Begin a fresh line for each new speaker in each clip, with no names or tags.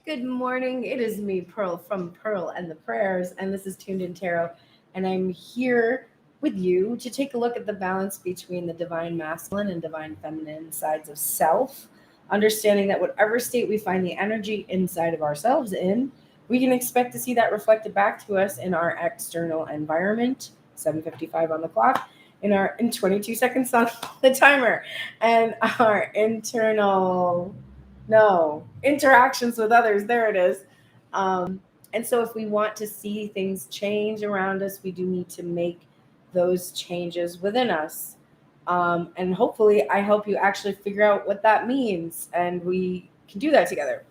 Good morning. It is me, Pearl, from Pearl and the Prayers, and this is Tuned In Tarot. And I'm here with you to take a look at the balance between the divine masculine and divine feminine sides of self, understanding that whatever state we find the energy inside of ourselves in, we can expect to see that reflected back to us in our external environment. 7:55 on the clock, in 22 seconds on the timer, and our internal no interactions with others. There it is. And so if we want to see things change around us, we do need to make those changes within us. And hopefully I help you actually figure out what that means, and we can do that together.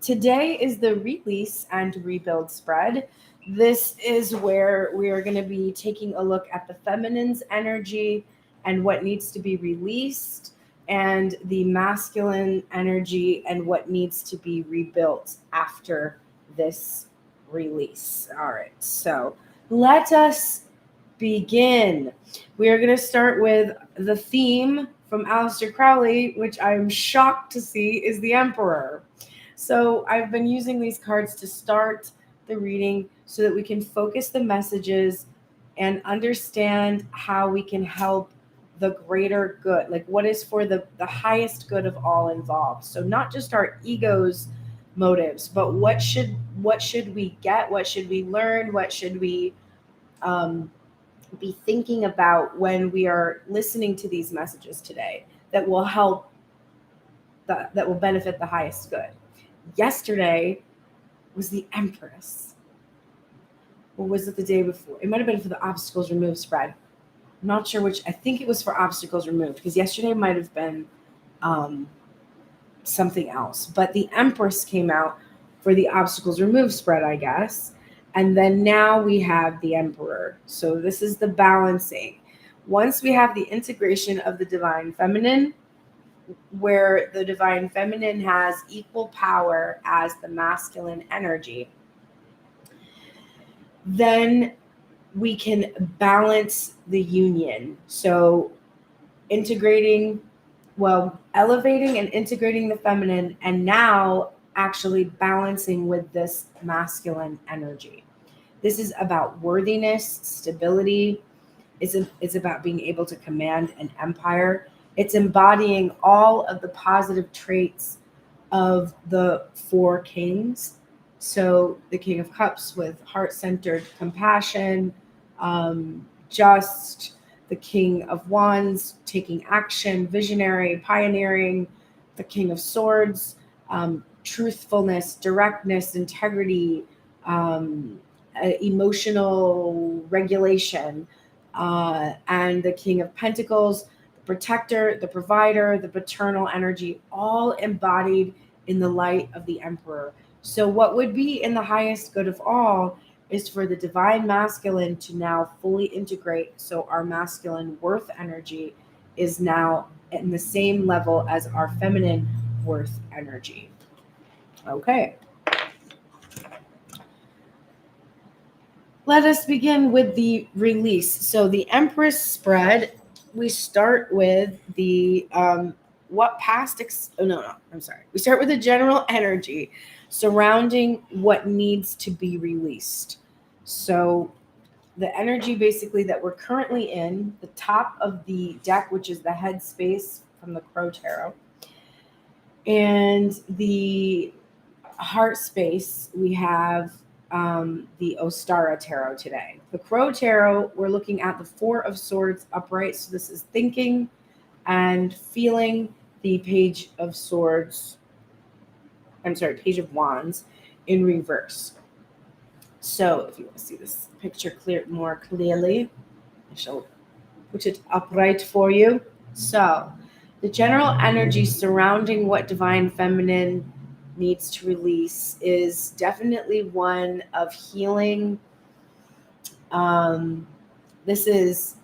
Today is the release and rebuild spread. This is where we are going to be taking a look at the feminine's energy and what needs to be released, and the masculine energy and what needs to be rebuilt after this release. All right, so let us begin. We are going to start with the theme from Aleister Crowley, which I'm shocked to see is the Emperor. So I've been using these cards to start the reading so that we can focus the messages and understand how we can help the greater good, like what is for the highest good of all involved. So not just our ego's motives, but what should we get, what should we learn, what should we be thinking about when we are listening to these messages today that will help, that will benefit the highest good. Yesterday was the Empress. Or was it the day before? It might have been for the obstacles removed spread. I'm not sure which. I think it was for obstacles removed, because yesterday might have been something else. But the Empress came out for the obstacles removed spread, I guess. And then now we have the Emperor. So this is the balancing. Once we have the integration of the divine feminine, where the divine feminine has equal power as the masculine energy, then we can balance the union. So elevating and integrating the feminine, and now actually balancing with this masculine energy. This is about worthiness, stability. It's about being able to command an empire. It's embodying all of the positive traits of the four kings. So the King of Cups with heart-centered compassion, just the King of Wands, taking action, visionary, pioneering, the King of Swords, truthfulness, directness, integrity, emotional regulation, and the King of Pentacles, protector, the provider, the paternal energy, all embodied in the light of the Emperor. So what would be in the highest good of all is for the divine masculine to now fully integrate. So our masculine worth energy is now in the same level as our feminine worth energy. Okay. Let us begin with the release. So the Empress spread, we start with the we start with the general energy surrounding what needs to be released. So the energy basically that we're currently in, the top of the deck, which is the head space from the Crow Tarot, and the heart space, we have the Ostara Tarot today. The Crow Tarot, we're looking at the Four of Swords upright. So this is thinking and feeling. The Page of Wands in reverse. So if you want to see this picture more clearly, I shall put it upright for you. So the general energy surrounding what divine feminine needs to release is definitely one of healing. This is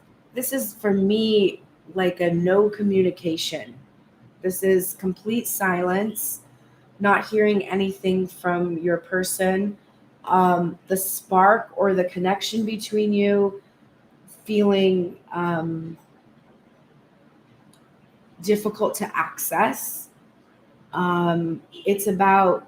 for me like a no communication. This is complete silence, not hearing anything from your person. The spark or the connection between you feeling difficult to access. It's about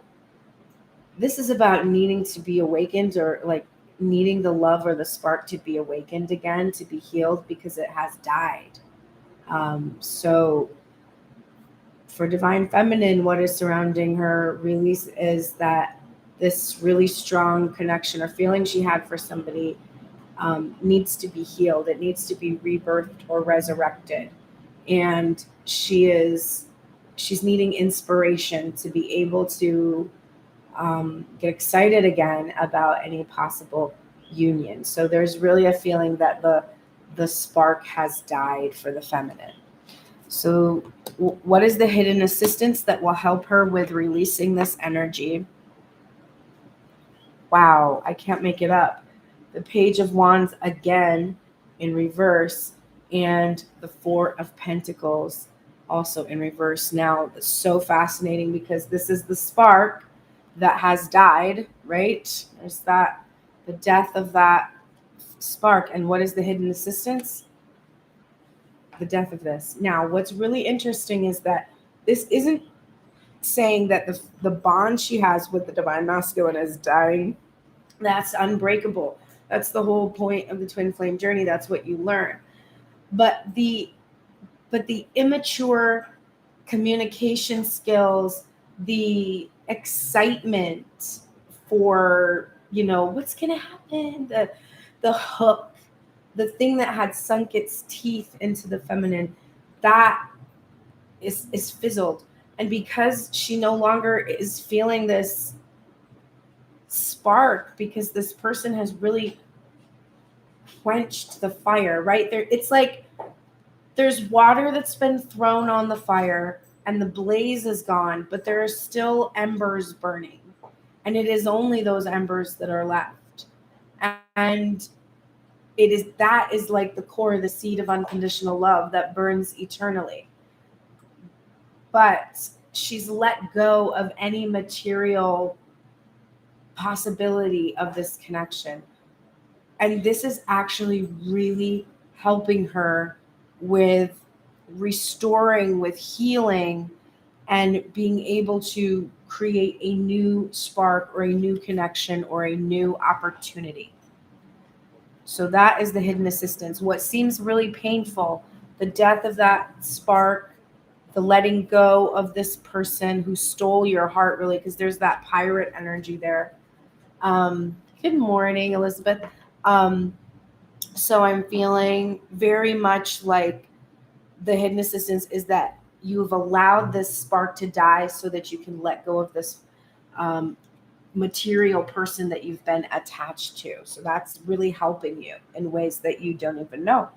this is about needing to be awakened, or like needing the love or the spark to be awakened again, to be healed, because it has died. So for divine feminine, what is surrounding her release is that this really strong connection or feeling she had for somebody needs to be healed. It needs to be rebirthed or resurrected. And she's needing inspiration to be able to get excited again about any possible union. So there's really a feeling that the spark has died for the feminine. So what is the hidden assistance that will help her with releasing this energy? Wow, I can't make it up. The Page of Wands again in reverse, and the Four of Pentacles also in reverse. Now, it's so fascinating because this is the spark that has died, right? There's that, the death of that spark. And what is the hidden assistance? The death of this. Now, what's really interesting is that this isn't saying that the bond she has with the divine masculine is dying. That's unbreakable. That's the whole point of the twin flame journey. That's what you learn. But the immature communication skills, the excitement for, what's going to happen, the hook, the thing that had sunk its teeth into the feminine, that is fizzled. And because she no longer is feeling this spark, because this person has really quenched the fire, right? There, it's like there's water that's been thrown on the fire and the blaze is gone, but there are still embers burning. And it is only those embers that are left. And that is like the core, the seed of unconditional love that burns eternally. But she's let go of any material possibility of this connection. And this is actually really helping her with restoring, with healing, and being able to create a new spark or a new connection or a new opportunity. So that is the hidden assistance. What seems really painful, the death of that spark, the letting go of this person who stole your heart, really, because there's that pirate energy there. Good morning, Elizabeth. So I'm feeling very much like the hidden assistance is that you've allowed this spark to die so that you can let go of this material person that you've been attached to. So that's really helping you in ways that you don't even know.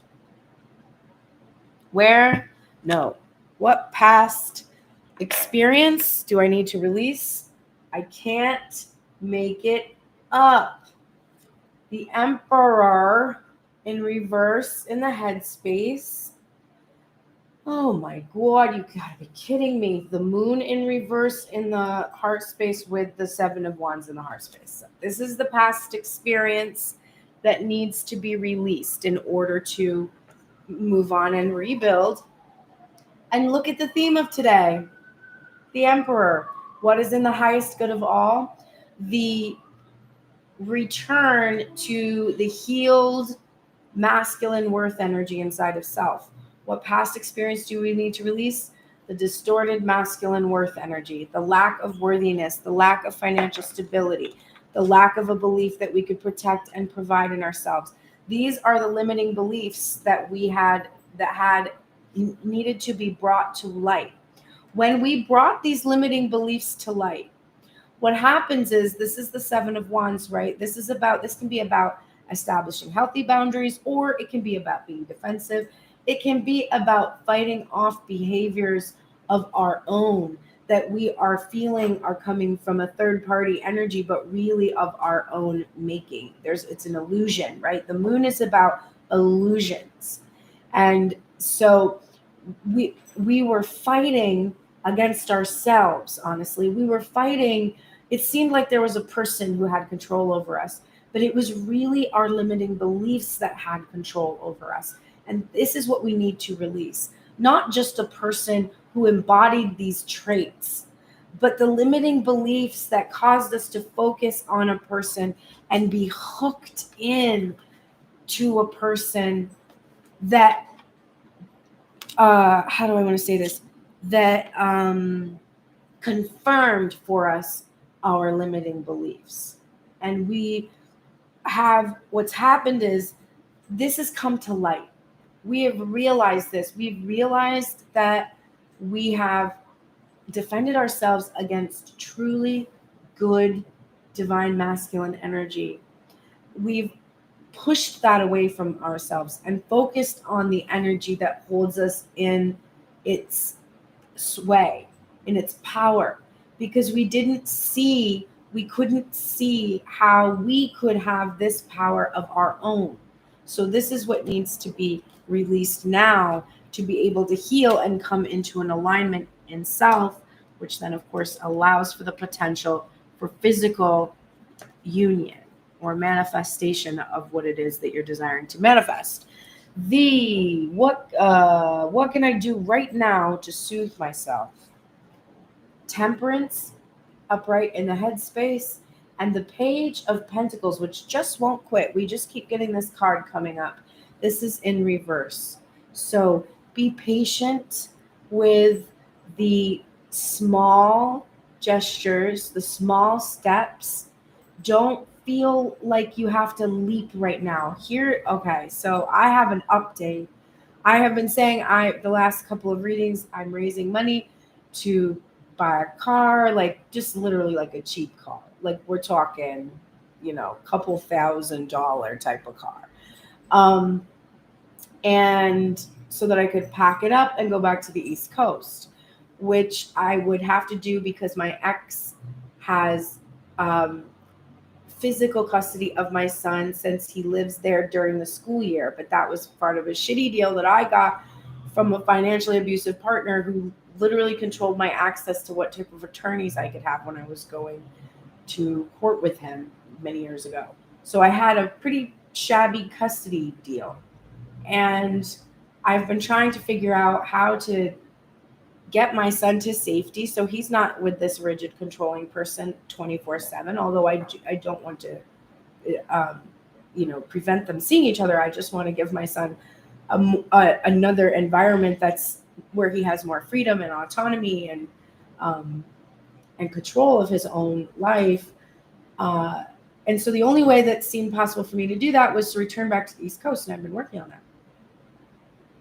Where? No. What past experience do I need to release? I can't make it up. The Emperor in reverse in the headspace. Oh my God, you gotta be kidding me. The Moon in reverse in the heart space with the Seven of Wands in the heart space. So this is the past experience that needs to be released in order to move on and rebuild. And look at the theme of today. The Emperor. What is in the highest good of all? The return to the healed masculine worth energy inside of self. What past experience do we need to release? The distorted masculine worth energy, the lack of worthiness, the lack of financial stability, the lack of a belief that we could protect and provide in ourselves. These are the limiting beliefs that we had, that had needed to be brought to light. When we brought these limiting beliefs to light, what happens is, this is the Seven of Wands, right? This can be about establishing healthy boundaries, or it can be about being defensive. It can be about fighting off behaviors of our own that we are feeling are coming from a third party energy, but really of our own making. It's an illusion, right? The Moon is about illusions. And so we were fighting against ourselves, honestly. We were fighting. It seemed like there was a person who had control over us, but it was really our limiting beliefs that had control over us. And this is what we need to release. Not just a person who embodied these traits, But the limiting beliefs that caused us to focus on a person and be hooked in to a person that, how do I want to say this? That confirmed for us our limiting beliefs. And what's happened is this has come to light. We have realized this. We've realized that we have defended ourselves against truly good divine masculine energy. We've pushed that away from ourselves and focused on the energy that holds us in its sway, in its power, because we couldn't see how we could have this power of our own. So this is what needs to be released now to be able to heal and come into an alignment in self, which then of course allows for the potential for physical union or manifestation of what it is that you're desiring to manifest. What can I do right now to soothe myself? Temperance, upright in the headspace, and the Page of Pentacles, which just won't quit. We just keep getting this card coming up. This is in reverse. So be patient with the small gestures, the small steps. Don't feel like you have to leap right now. Okay, so I have an update. I have been saying the last couple of readings, I'm raising money to buy a car, like just literally like a cheap car. Like we're talking, couple $1,000 type of car. And so that I could pack it up and go back to the East Coast, which I would have to do because my ex has physical custody of my son since he lives there during the school year. But that was part of a shitty deal that I got from a financially abusive partner who literally controlled my access to what type of attorneys I could have when I was going to court with him many years ago. So I had a pretty shabby custody deal. And I've been trying to figure out how to get my son to safety so he's not with this rigid controlling person 24/7, although I don't want to prevent them seeing each other. I just want to give my son another environment that's where he has more freedom and autonomy and control of his own life. And so the only way that seemed possible for me to do that was to return back to the East Coast, and I've been working on that.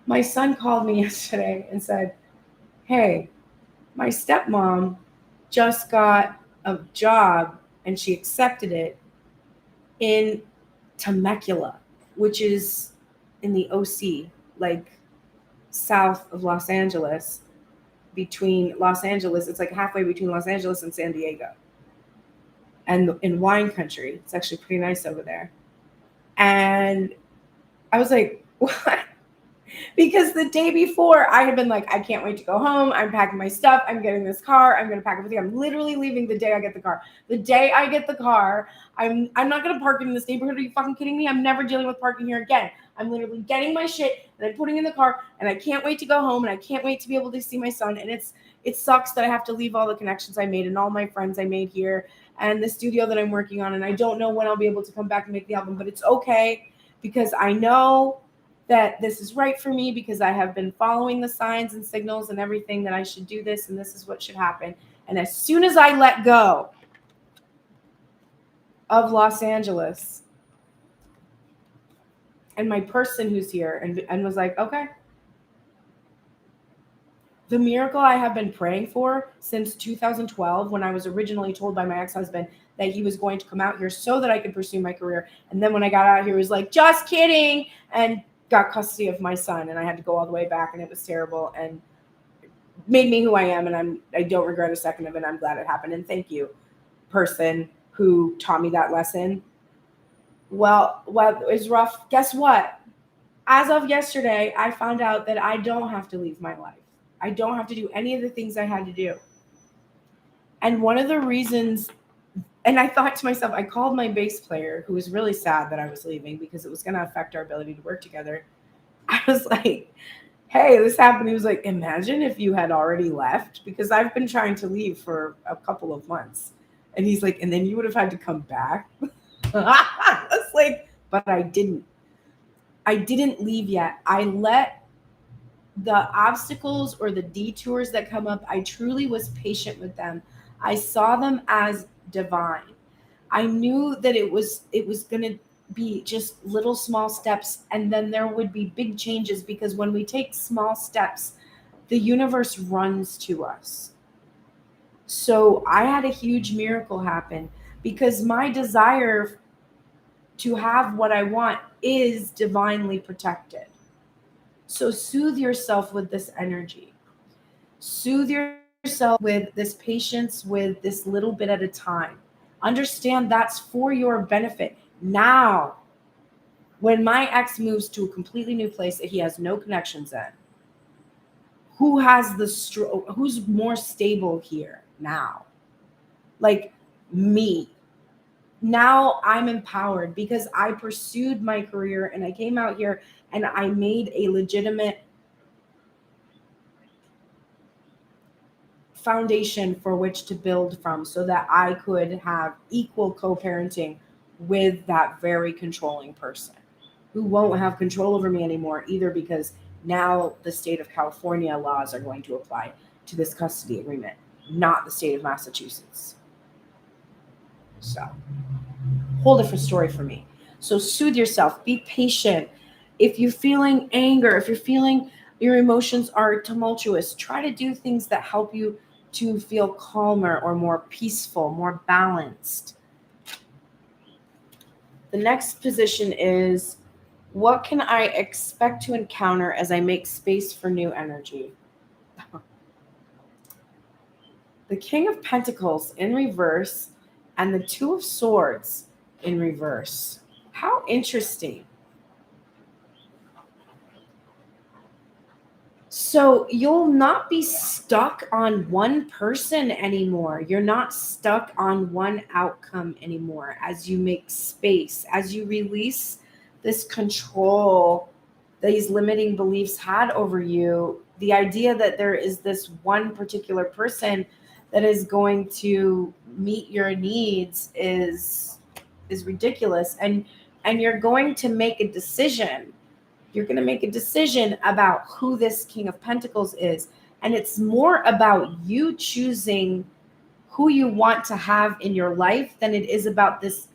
My son called me yesterday and said, "Hey, my stepmom just got a job and she accepted it in Temecula, which is in the OC, like south of Los Angeles, it's like halfway between Los Angeles and San Diego, and in wine country. It's actually pretty nice over there." And I was like, what? Because the day before I had been like, I can't wait to go home. I'm packing my stuff. I'm getting this car. I'm going to pack everything. I'm literally leaving the day I get the car. The day I get the car, I'm not going to park in this neighborhood. Are you fucking kidding me? I'm never dealing with parking here again. I'm literally getting my shit and I'm putting in the car, and I can't wait to go home, and I can't wait to be able to see my son. And it sucks that I have to leave all the connections I made and all my friends I made here and the studio that I'm working on. And I don't know when I'll be able to come back and make the album, but it's okay because I know that this is right for me, because I have been following the signs and signals and everything that I should do this, and this is what should happen. And as soon as I let go of Los Angeles and my person who's here and was like, okay, the miracle I have been praying for since 2012, when I was originally told by my ex-husband that he was going to come out here so that I could pursue my career. And then when I got out here, he was like, just kidding, and got custody of my son, and I had to go all the way back, and it was terrible and made me who I am, and I don't regret a second of it. I'm glad it happened, and thank you, person who taught me that lesson. Well, it was rough. Guess what? As of yesterday, I found out that I don't have to leave my life. I don't have to do any of the things I had to do. And one of the reasons, and I thought to myself, I called my bass player, who was really sad that I was leaving because it was going to affect our ability to work together. I was like, hey, this happened. He was like, imagine if you had already left, because I've been trying to leave for a couple of months. And he's like, and then you would have had to come back. I was like, but I didn't. I didn't leave yet. I let the obstacles or the detours that come up, I truly was patient with them. I saw them as divine. I knew that it was going to be just little small steps, and then there would be big changes, because when we take small steps, the universe runs to us. So I had a huge miracle happen, because my desire to have what I want is divinely protected. So soothe yourself with this energy. Soothe yourself with this patience, with this little bit at a time. Understand that's for your benefit. Now, when my ex moves to a completely new place that he has no connections in, who's more stable here now? Like me. Now I'm empowered because I pursued my career and I came out here and I made a legitimate foundation for which to build from, so that I could have equal co-parenting with that very controlling person who won't have control over me anymore either, because now the state of California laws are going to apply to this custody agreement, not the state of Massachusetts. So, whole different story for me. So soothe yourself, be patient. If you're feeling anger, if you're feeling your emotions are tumultuous, try to do things that help you to feel calmer or more peaceful, more balanced. The next position is, what can I expect to encounter as I make space for new energy? The King of Pentacles in reverse and the Two of Swords in reverse. How interesting. So you'll not be stuck on one person anymore. You're not stuck on one outcome anymore as you make space, as you release this control these limiting beliefs had over you. The idea that there is this one particular person that is going to meet your needs is ridiculous. And you're going to make a decision. You're going to make a decision about who this King of Pentacles is. And it's more about you choosing who you want to have in your life than it is about this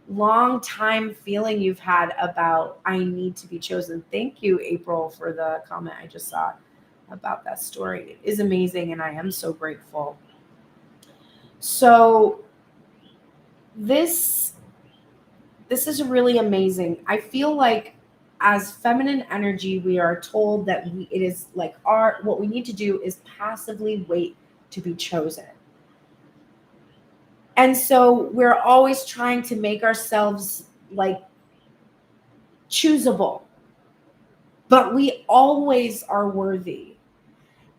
long time feeling you've had about, I need to be chosen. Thank you, April, for the comment I just saw about that story. It is amazing, and I am so grateful. So this is really amazing. I feel like as feminine energy, we are told that it is like what we need to do is passively wait to be chosen. And so we're always trying to make ourselves like choosable, but we always are worthy.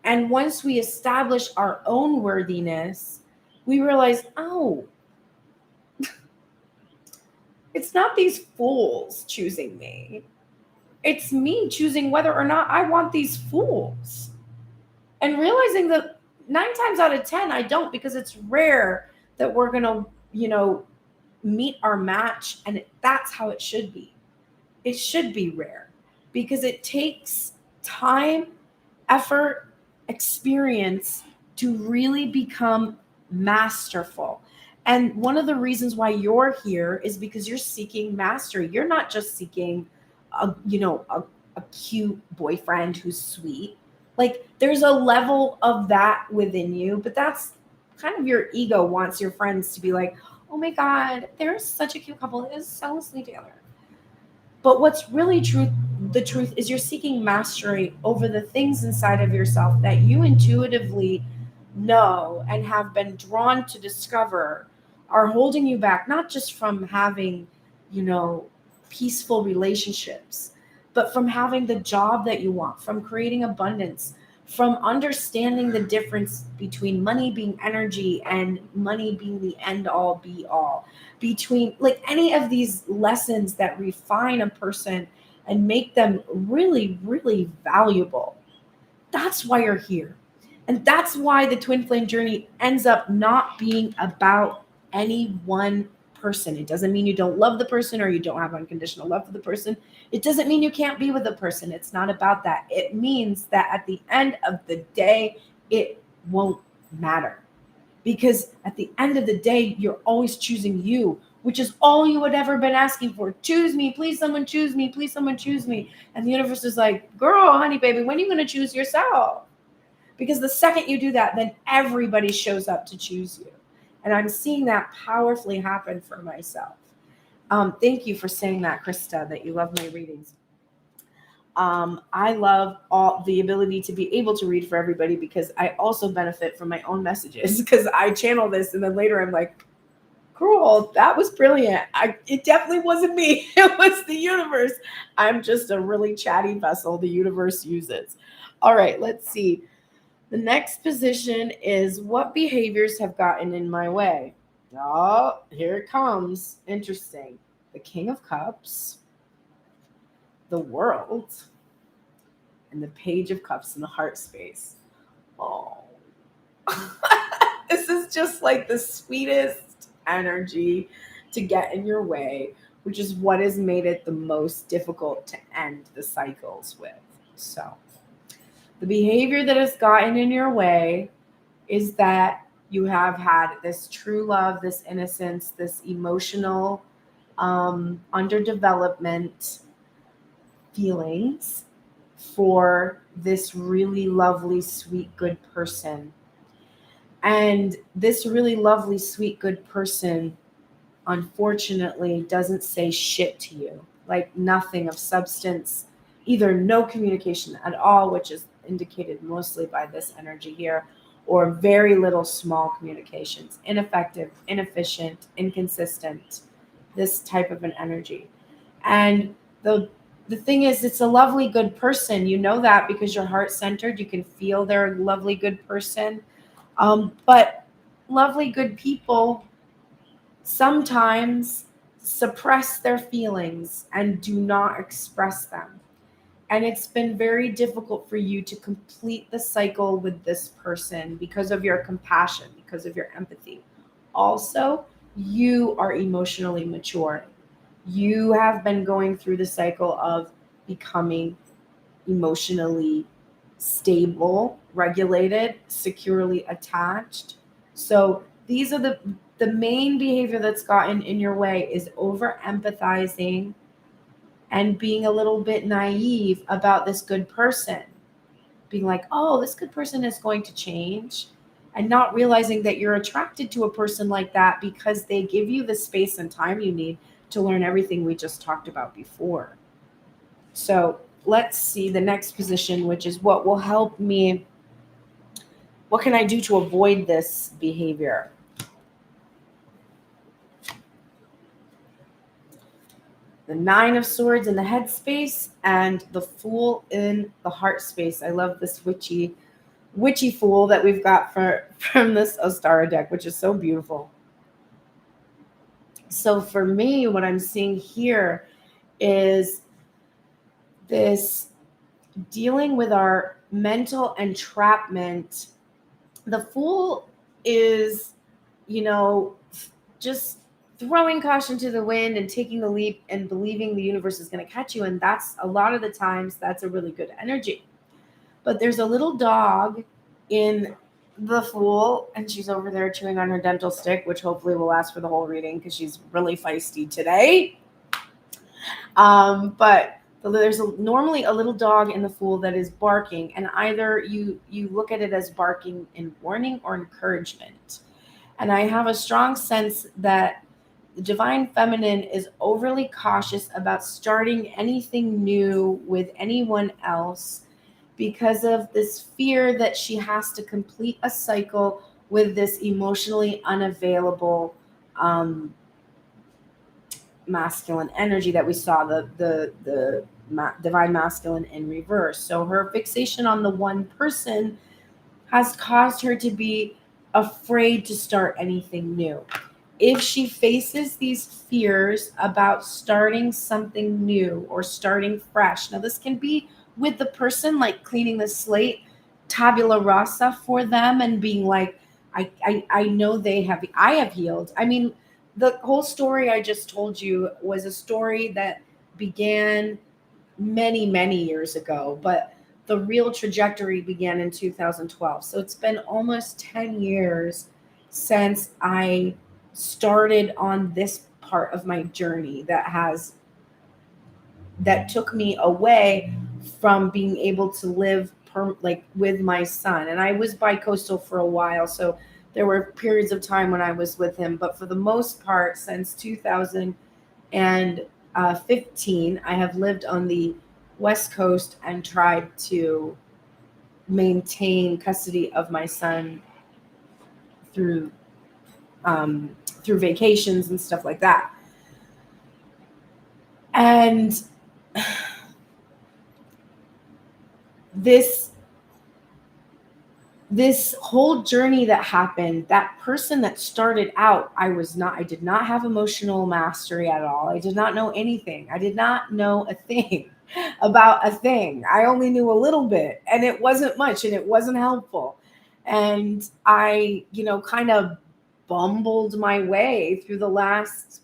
And once we establish our own worthiness, we realize, oh, it's not these fools choosing me. It's me choosing whether or not I want these fools. And realizing that 9 times out of 10, I don't, because it's rare that we're going to, meet our match. And that's how it should be. It should be rare because it takes time, effort, experience to really become masterful. And one of the reasons why you're here is because you're seeking mastery. You're not just seeking a cute boyfriend who's sweet. Like, there's a level of that within you, but that's kind of your ego wants your friends to be like, oh my God, they're such a cute couple. It is so sweet together. But what's really the truth is you're seeking mastery over the things inside of yourself that you intuitively know and have been drawn to discover are holding you back, not just from having, peaceful relationships, but from having the job that you want, from creating abundance, from understanding the difference between money being energy and money being the end all be all, between like any of these lessons that refine a person and make them really, really valuable. That's why you're here. And that's why the twin flame journey ends up not being about any one person. It doesn't mean you don't love the person or you don't have unconditional love for the person. It doesn't mean you can't be with the person. It's not about that. It means that at the end of the day, it won't matter. Because at the end of the day, you're always choosing you, which is all you had ever been asking for. Choose me, please someone choose me, please someone choose me. And the universe is like, girl, honey, baby, when are you going to choose yourself? Because the second you do that, then everybody shows up to choose you. And I'm seeing that powerfully happen for myself. Thank you for saying that, Krista, that you love my readings. I love all the ability to be able to read for everybody because I also benefit from my own messages because I channel this and then later I'm like, cool, that was brilliant. It definitely wasn't me. It was the universe. I'm just a really chatty vessel the universe uses. All right, let's see. The next position is what behaviors have gotten in my way. Oh, here it comes. Interesting. The King of Cups, the World, and the Page of Cups in the heart space. Oh, this is just like the sweetest energy to get in your way, which is what has made it the most difficult to end the cycles with. So the behavior that has gotten in your way is that you have had this true love, this innocence, this emotional underdevelopment feelings for this really lovely, sweet, good person. And this really lovely, sweet, good person, unfortunately, doesn't say shit to you. Like nothing of substance, either no communication at all, which is indicated mostly by this energy here, or very little small communications, ineffective, inefficient, inconsistent, this type of an energy. And the thing is, it's a lovely, good person. You know that because you're heart-centered. You can feel they're a lovely, good person. But lovely, good people sometimes suppress their feelings and do not express them. And it's been very difficult for you to complete the cycle with this person because of your compassion, because of your empathy. Also, you are emotionally mature. You have been going through the cycle of becoming emotionally stable, regulated, securely attached. So these are the main behavior that's gotten in your way is over empathizing and being a little bit naive about this good person. Being like, oh, this good person is going to change. And not realizing that you're attracted to a person like that because they give you the space and time you need to learn everything we just talked about before. So let's see the next position, which is what will help me. What can I do to avoid this behavior? The Nine of Swords in the head space and the Fool in the heart space. I love this witchy Fool that we've got from this Ostara deck, which is so beautiful. So for me, what I'm seeing here is this dealing with our mental entrapment. The Fool is, just throwing caution to the wind and taking the leap and believing the universe is going to catch you. And that's a lot of the times that's a really good energy. But there's a little dog in the Fool, and she's over there chewing on her dental stick, which hopefully will last for the whole reading because she's really feisty today. But there's normally a little dog in the Fool that is barking, and either you look at it as barking in warning or encouragement. And I have a strong sense that the divine feminine is overly cautious about starting anything new with anyone else because of this fear that she has to complete a cycle with this emotionally unavailable masculine energy that we saw, the divine masculine in reverse. So her fixation on the one person has caused her to be afraid to start anything new. If she faces these fears about starting something new or starting fresh, now this can be with the person, like cleaning the slate, tabula rasa for them and being like, I know I have healed. I mean, the whole story I just told you was a story that began many, many years ago, but the real trajectory began in 2012. So it's been almost 10 years since I started on this part of my journey that took me away from being able to live with my son. And I was bi-coastal for a while, so there were periods of time when I was with him, but for the most part since 2015 I have lived on the West Coast and tried to maintain custody of my son through through vacations and stuff like that. And this whole journey that happened, that person that started out, I did not have emotional mastery at all. I did not know anything. I did not know a thing about a thing. I only knew a little bit, and it wasn't much, and it wasn't helpful. And I, kind of bumbled my way through the last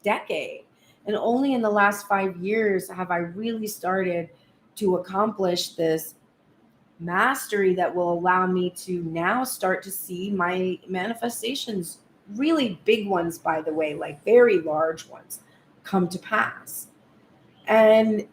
decade. And only in the last 5 years have I really started to accomplish this mastery that will allow me to now start to see my manifestations, really big ones, by the way, like very large ones, come to pass. And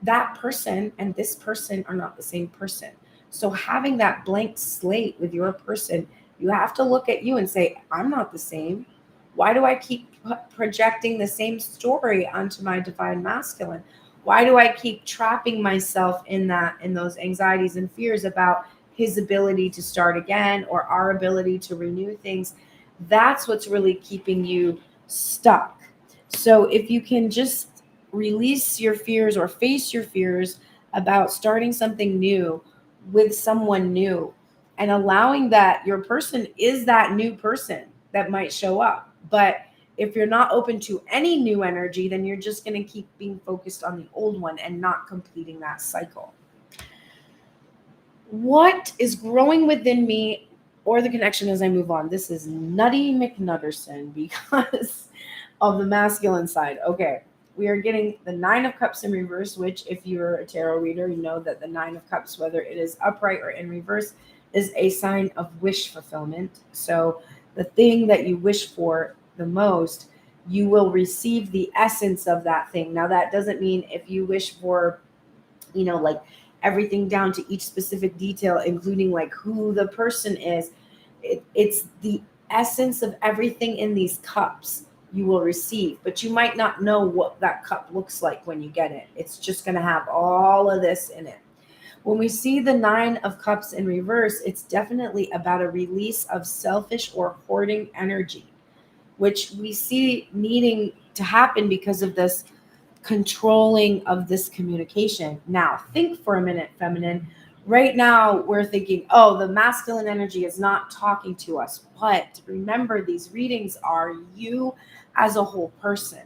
that person and this person are not the same person. So having that blank slate with your person, you have to look at you and say, I'm not the same. Why do I keep projecting the same story onto my divine masculine? Why do I keep trapping myself in those anxieties and fears about his ability to start again or our ability to renew things? That's what's really keeping you stuck. So if you can just release your fears or face your fears about starting something new with someone new and allowing that your person is that new person that might show up. But if you're not open to any new energy, then you're just going to keep being focused on the old one and not completing that cycle. What is growing within me or the connection as I move on? This is Nutty McNutterson because of the masculine side. Okay, we are getting the 9 of Cups in reverse, which if you're a tarot reader, you know that the 9 of Cups, whether it is upright or in reverse, is a sign of wish fulfillment. So the thing that you wish for the most, you will receive the essence of that thing. Now, that doesn't mean if you wish for, like everything down to each specific detail, including like who the person is, it's the essence of everything in these cups you will receive, but you might not know what that cup looks like when you get it. It's just going to have all of this in it. When we see the 9 of Cups in reverse, it's definitely about a release of selfish or hoarding energy, which we see needing to happen because of this controlling of this communication. Now, think for a minute, feminine. Right now, we're thinking, oh, the masculine energy is not talking to us. But remember, these readings are you as a whole person.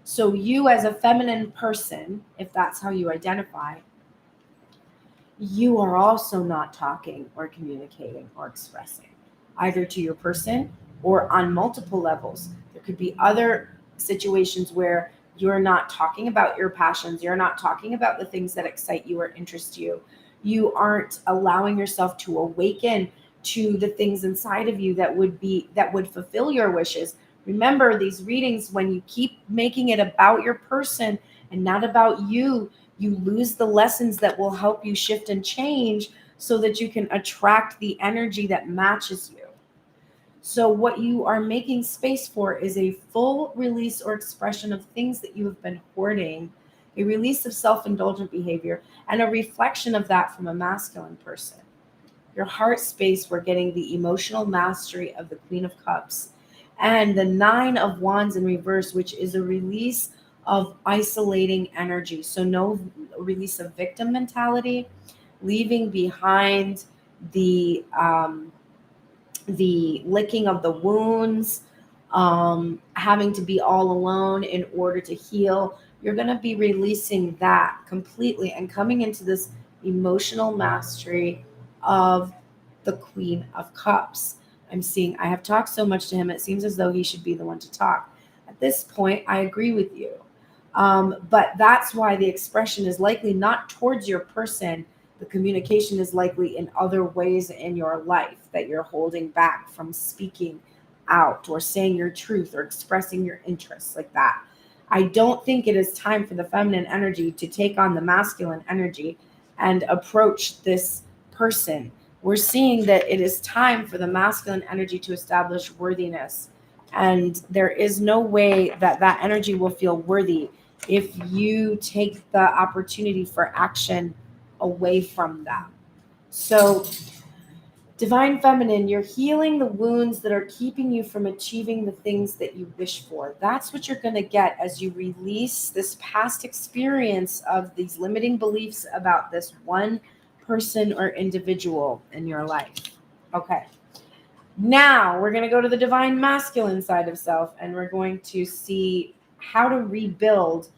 So you as a feminine person, if that's how you identify, you are also not talking or communicating or expressing, either to your person or on multiple levels. There could be other situations where you're not talking about your passions. You're not talking about the things that excite you or interest you. You aren't allowing yourself to awaken to the things inside of you that would fulfill your wishes. Remember, these readings, when you keep making it about your person and not about you, you lose the lessons that will help you shift and change so that you can attract the energy that matches you. So what you are making space for is a full release or expression of things that you have been hoarding, a release of self-indulgent behavior, and a reflection of that from a masculine person. Your heart space, we're getting the emotional mastery of the Queen of Cups and the 9 of Wands in reverse, which is a release of isolating energy. So no release of victim mentality, leaving behind the licking of the wounds, having to be all alone in order to heal. You're going to be releasing that completely and coming into this emotional mastery of the Queen of Cups. I have talked so much to him, it seems as though he should be the one to talk. At this point, I agree with you. But that's why the expression is likely not towards your person. The communication is likely in other ways in your life that you're holding back from speaking out or saying your truth or expressing your interests like that. I don't think it is time for the feminine energy to take on the masculine energy and approach this person. We're seeing that it is time for the masculine energy to establish worthiness. And there is no way that that energy will feel worthy if you take the opportunity for action away from them. So, Divine Feminine, you're healing the wounds that are keeping you from achieving the things that you wish for. That's what you're going to get as you release this past experience of these limiting beliefs about this one person or individual in your life. Okay. Now we're going to go to the Divine Masculine side of self, and we're going to see how to rebuild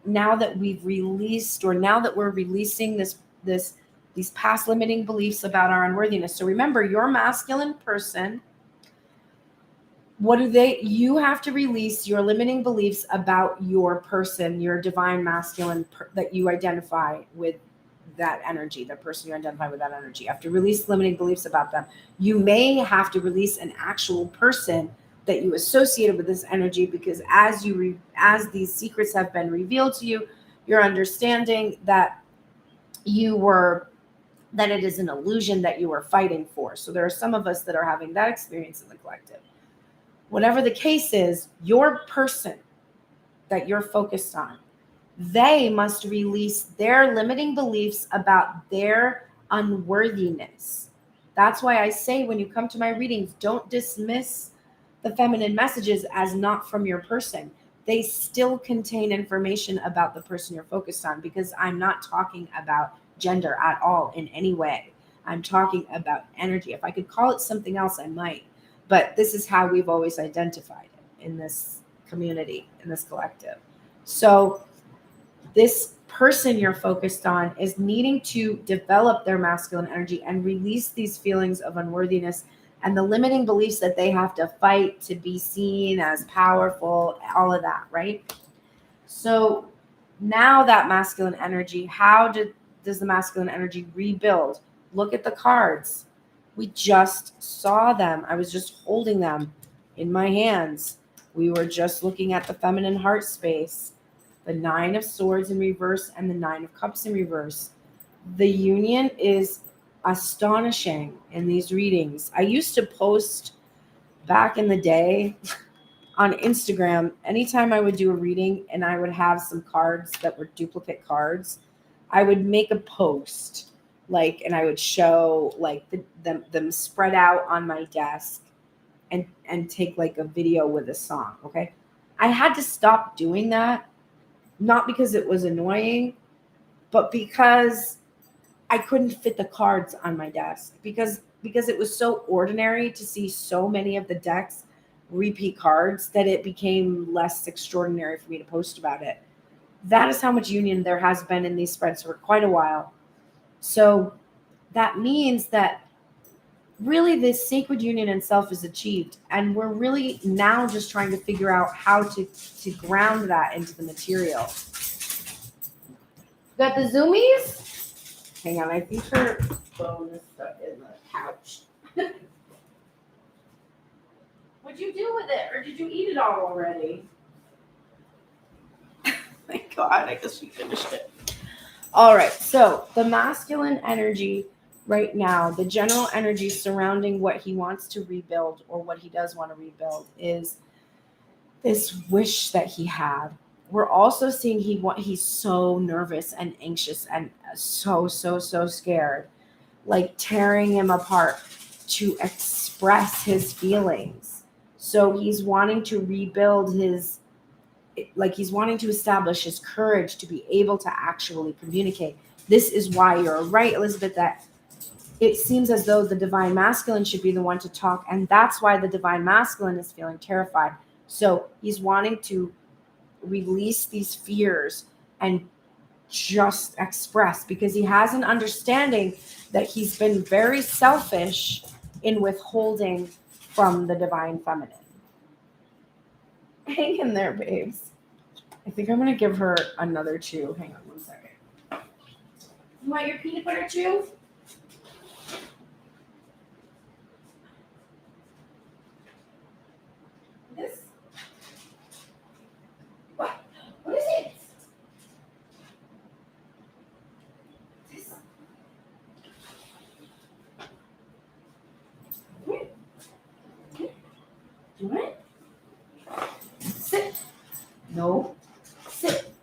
now that we've released, or now that we're releasing these past limiting beliefs about our unworthiness. So remember, your masculine person, you have to release your limiting beliefs about your person, your divine masculine that you identify with that energy, the person you identify with that energy. You have to release limiting beliefs about them. You may have to release an actual person that you associated with this energy, because as these secrets have been revealed to you, you're understanding that that it is an illusion that you were fighting for. So there are some of us that are having that experience in the collective. Whatever the case is, your person that you're focused on, they must release their limiting beliefs about their unworthiness. That's why I say, when you come to my readings, don't dismiss the feminine messages as not from your person. They still contain information about the person you're focused on, because I'm not talking about gender at all in any way. I'm talking about energy. If I could call it something else, I might. But this is how we've always identified it in this community, in this collective. So this person you're focused on is needing to develop their masculine energy and release these feelings of unworthiness and the limiting beliefs that they have to fight to be seen as powerful, all of that, right? So now that masculine energy, does the masculine energy rebuild? Look at the cards. We just saw them. I was just holding them in my hands. We were just looking at the feminine heart space, the 9 of Swords in reverse and the 9 of Cups in reverse. The union is astonishing in these readings. I used to post back in the day on Instagram, anytime I would do a reading and I would have some cards that were duplicate cards, I would make a post, and I would show them spread out on my desk and take a video with a song. Okay. I had to stop doing that, not because it was annoying, but because I couldn't fit the cards on my desk, because it was so ordinary to see so many of the decks repeat cards that it became less extraordinary for me to post about it. That is how much union there has been in these spreads for quite a while. So that means that really this sacred union in self is achieved. And we're really now just trying to figure out how to ground that into the material. Got the zoomies? Hang on, I think her phone is stuck in the couch. What'd you do with it? Or did you eat it all already? My God, I guess we finished it. All right, so the masculine energy right now, the general energy surrounding what he wants to rebuild, or what he does want to rebuild, is this wish that he had. We're also seeing he's so nervous and anxious and so scared, tearing him apart to express his feelings. So he's wanting to rebuild he's wanting to establish his courage to be able to actually communicate. This is why you're right, Elizabeth, that it seems as though the divine masculine should be the one to talk. And that's why the divine masculine is feeling terrified. So he's wanting to release these fears and just express, because he has an understanding that he's been very selfish in withholding from the divine feminine. Hang in there, babes. I think I'm going to give her another chew. Hang on one second. You want your peanut butter chew? This? What? What is it? This? Do it. Sit. No. Sit.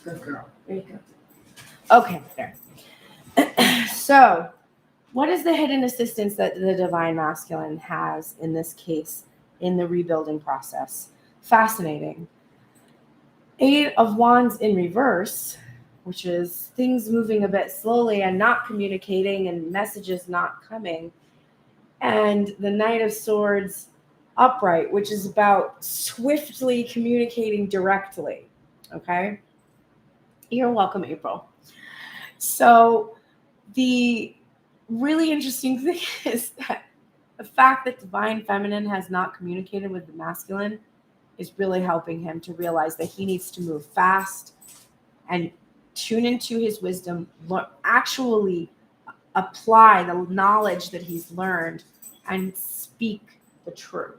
Good girl. There you go. Okay, there. So, what is the hidden assistance that the divine masculine has in this case in the rebuilding process? Fascinating. 8 of Wands in reverse, which is things moving a bit slowly and not communicating and messages not coming. And the Knight of Swords upright, which is about swiftly communicating directly. Okay? You're welcome, April. So the really interesting thing is that the fact that divine feminine has not communicated with the masculine is really helping him to realize that he needs to move fast and tune into his wisdom, actually apply the knowledge that he's learned and speak the truth.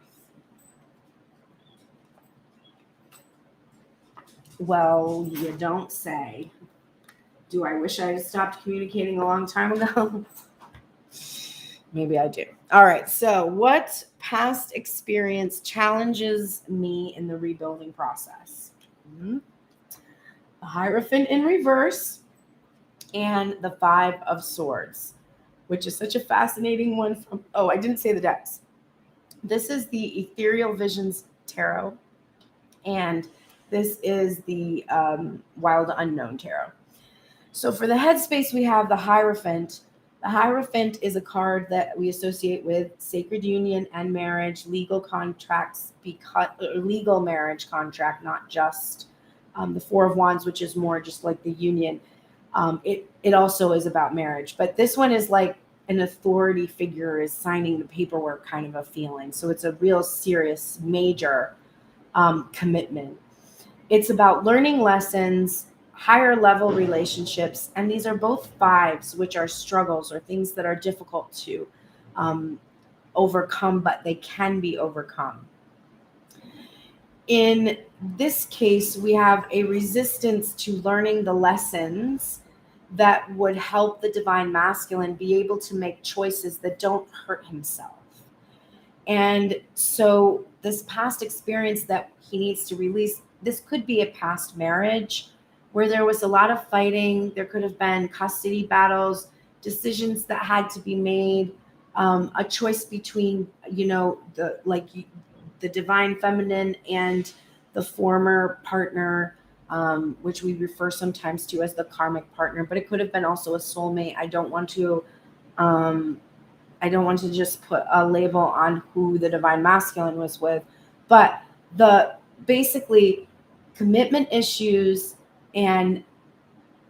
Well, you don't say. Do I wish I had stopped communicating a long time ago? Maybe I do. All right. So what past experience challenges me in the rebuilding process? The Hierophant in reverse and the 5 of Swords, which is such a fascinating one from, I didn't say the decks. This is the Ethereal Visions Tarot, and this is the Wild Unknown Tarot. So for the headspace, we have the Hierophant. The Hierophant is a card that we associate with sacred union and marriage, legal contracts, legal marriage contract, not just the 4 of Wands, which is more just like the union. It also is about marriage. But this one is like an authority figure is signing the paperwork kind of a feeling. So it's a real serious, major commitment. It's about learning lessons, higher level relationships, and these are both 5s, which are struggles or things that are difficult to overcome, but they can be overcome. In this case, we have a resistance to learning the lessons that would help the divine masculine be able to make choices that don't hurt himself. And so this past experience that he needs to release, this could be a past marriage where there was a lot of fighting. There could have been custody battles, decisions that had to be made, a choice between, the divine feminine and the former partner, which we refer sometimes to as the karmic partner, but it could have been also a soulmate. I don't want to just put a label on who the divine masculine was with, but the basically commitment issues and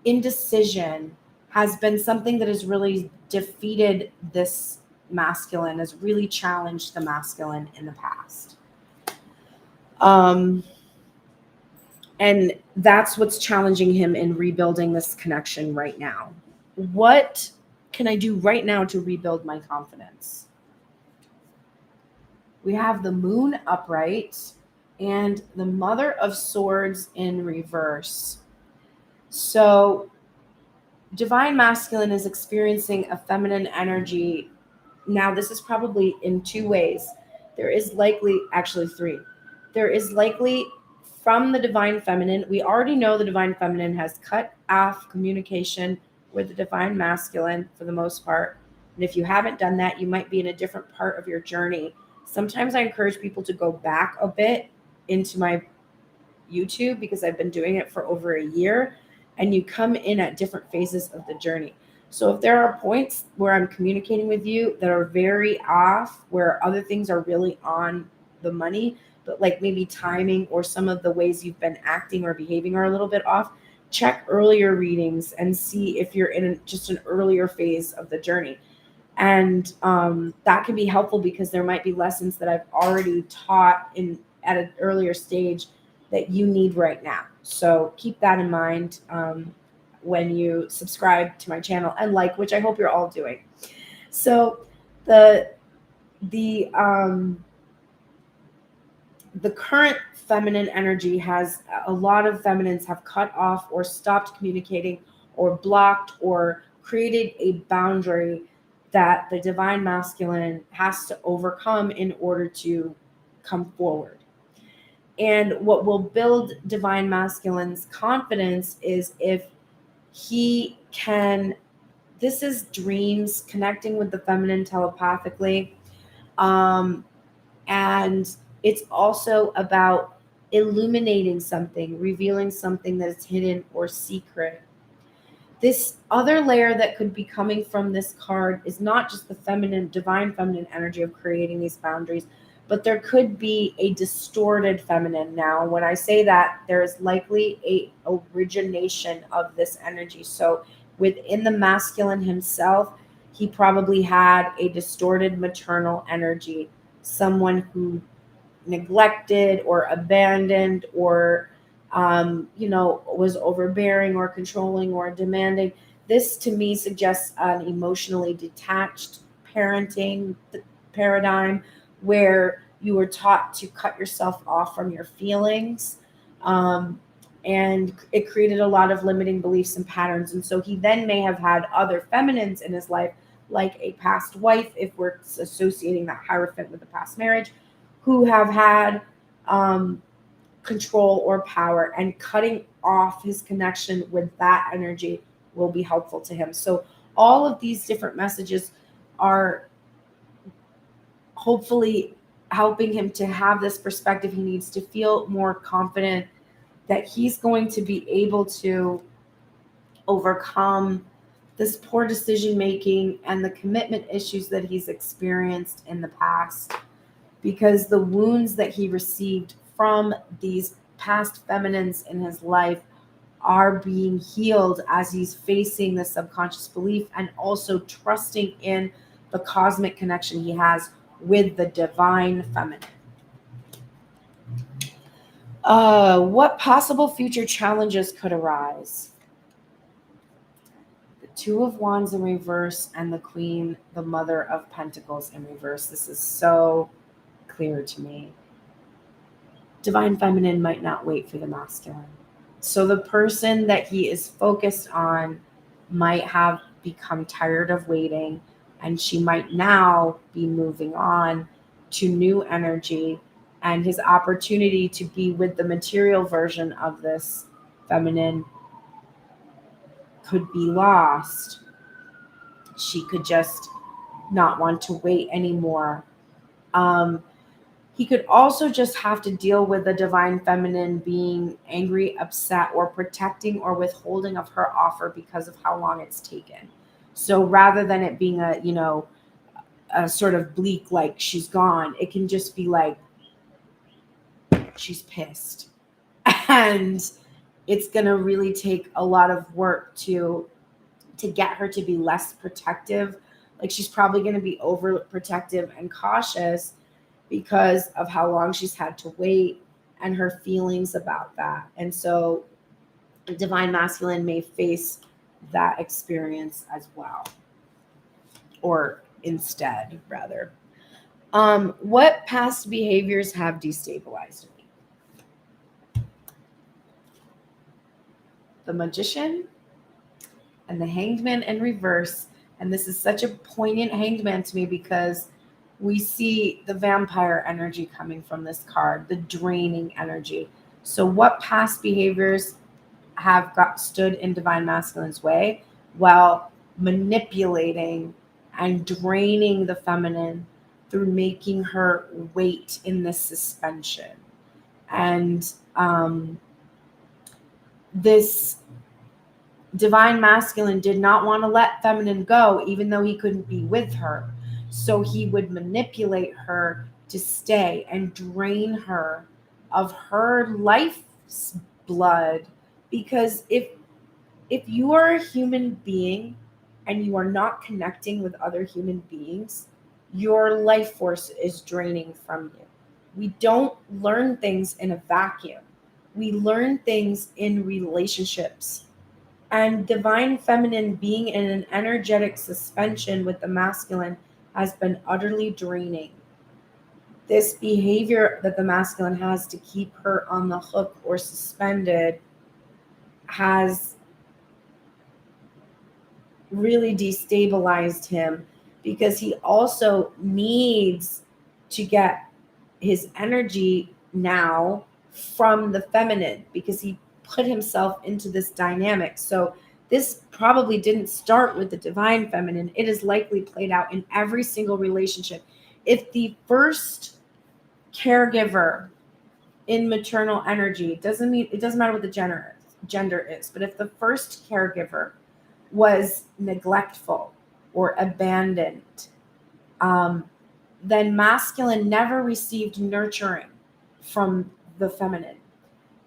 indecision has been something that has really defeated this masculine, has really challenged the masculine in the past. And that's what's challenging him in rebuilding this connection right now. What can I do right now to rebuild my confidence? We have the Moon upright and the Mother of Swords in reverse. So divine masculine is experiencing a feminine energy. Now, this is probably in 2 ways. There is likely, actually 3. There is likely from the divine feminine. We already know the divine feminine has cut off communication with the divine masculine for the most part. And if you haven't done that, you might be in a different part of your journey. Sometimes I encourage people to go back a bit into my YouTube because I've been doing it for over a year, and you come in at different phases of the journey. So if there are points where I'm communicating with you that are very off, where other things are really on the money, but like maybe timing or some of the ways you've been acting or behaving are a little bit off. Check earlier readings and see if you're in just an earlier phase of the journey. And that can be helpful because there might be lessons that I've already taught at an earlier stage that you need right now. So keep that in mind when you subscribe to my channel and like, which I hope you're all doing. So the current feminine energy has a lot of feminines have cut off or stopped communicating or blocked or created a boundary that the divine masculine has to overcome in order to come forward. And what will build divine masculine's confidence is if he can, this is dreams, connecting with the feminine telepathically. And it's also about illuminating something, revealing something that is hidden or secret. This other layer that could be coming from this card is not just the feminine, divine feminine energy of creating these boundaries, but there could be a distorted feminine. Now, when I say that, there is likely a origination of this energy. So within the masculine himself, he probably had a distorted maternal energy, someone who neglected or abandoned or was overbearing or controlling or demanding. This to me suggests an emotionally detached parenting paradigm where you were taught to cut yourself off from your feelings. And it created a lot of limiting beliefs and patterns. And so he then may have had other feminines in his life, like a past wife, if we're associating that Hierophant with a past marriage, who have had control or power, and cutting off his connection with that energy will be helpful to him. So all of these different messages are hopefully helping him to have this perspective. He needs to feel more confident that he's going to be able to overcome this poor decision making and the commitment issues that he's experienced in the past, because the wounds that he received from these past feminines in his life are being healed as he's facing the subconscious belief and also trusting in the cosmic connection he has with the divine feminine. What possible future challenges could arise? The Two of Wands in reverse and the Queen, the Mother of Pentacles in reverse. This is so clear to me. Divine feminine might not wait for the masculine. So the person that he is focused on might have become tired of waiting, and she might now be moving on to new energy, and his opportunity to be with the material version of this feminine could be lost. She could just not want to wait anymore. He could also just have to deal with the divine feminine being angry, upset, or protecting or withholding of her offer because of how long it's taken. So rather than it being a sort of bleak, like she's gone, it can just be like she's pissed. And it's going to really take a lot of work to get her to be less protective. Like she's probably going to be overprotective and cautious because of how long she's had to wait and her feelings about that. And so the divine masculine may face that experience as well, or instead, rather. What past behaviors have destabilized me? The Magician and the Hanged Man in reverse. And this is such a poignant Hanged Man to me because we see the vampire energy coming from this card, the draining energy. So what past behaviors have stood in divine masculine's way? Well, manipulating and draining the feminine through making her wait in this suspension. And this divine masculine did not want to let feminine go, even though he couldn't be with her. So he would manipulate her to stay and drain her of her life's blood. Because if you are a human being and you are not connecting with other human beings, your life force is draining from you. We don't learn things in a vacuum. We learn things in relationships. And divine feminine being in an energetic suspension with the masculine has been utterly draining. This behavior that the masculine has to keep her on the hook or suspended has really destabilized him, because he also needs to get his energy now from the feminine, because he put himself into this dynamic. So this probably didn't start with the divine feminine. It is likely played out in every single relationship. If the first caregiver in maternal energy, it doesn't matter what the gender is, but if the first caregiver was neglectful or abandoned, then masculine never received nurturing from the feminine.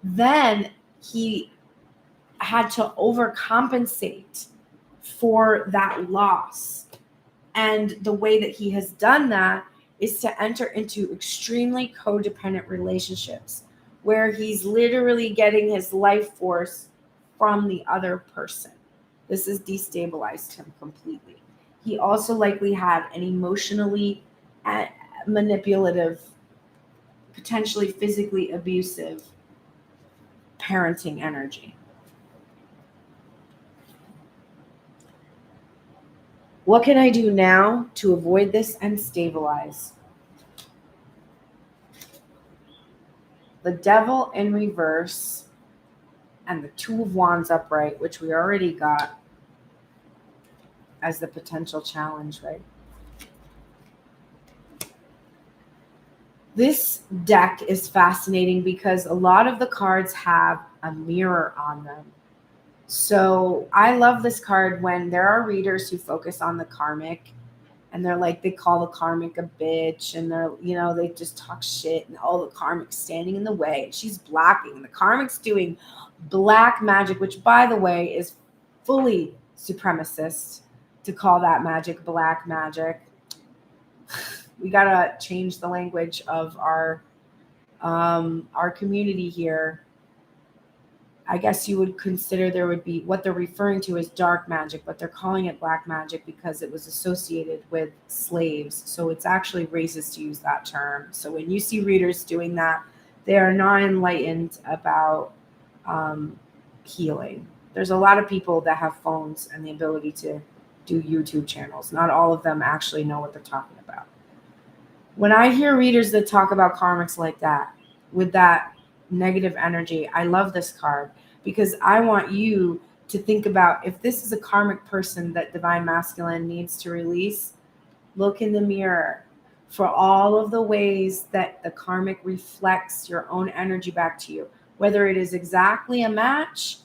Then he had to overcompensate for that loss. And the way that he has done that is to enter into extremely codependent relationships where he's literally getting his life force from the other person. This has destabilized him completely. He also likely had an emotionally manipulative, potentially physically abusive parenting energy. What can I do now to avoid this and stabilize? The Devil in reverse and the Two of Wands upright, which we already got as the potential challenge, right? This deck is fascinating because a lot of the cards have a mirror on them. So I love this card when there are readers who focus on the karmic and they're like, they call the karmic a bitch and they're, they just talk shit and all the karmic's standing in the way. And she's blocking. The karmic's doing black magic, which, by the way, is fully supremacist to call that magic black magic. We got to change the language of our community here. I guess you would consider there would be, what they're referring to as dark magic, but they're calling it black magic because it was associated with slaves. So it's actually racist to use that term. So when you see readers doing that, they are not enlightened about healing. There's a lot of people that have phones and the ability to do YouTube channels. Not all of them actually know what they're talking about. When I hear readers that talk about karmics like that, with that negative energy, I love this card because I want you to think about, if this is a karmic person that divine masculine needs to release, look in the mirror for all of the ways that the karmic reflects your own energy back to you, whether it is exactly a match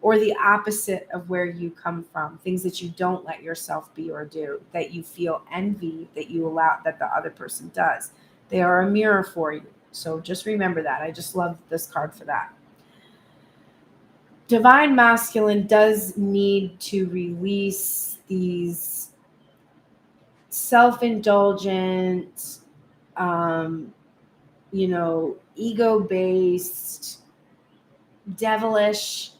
or the opposite of where you come from, things that you don't let yourself be or do, that you feel envy that you allow that the other person does. They are a mirror for you. So just remember that. I just love this card for that. Divine masculine does need to release these self-indulgent, ego-based, devilish,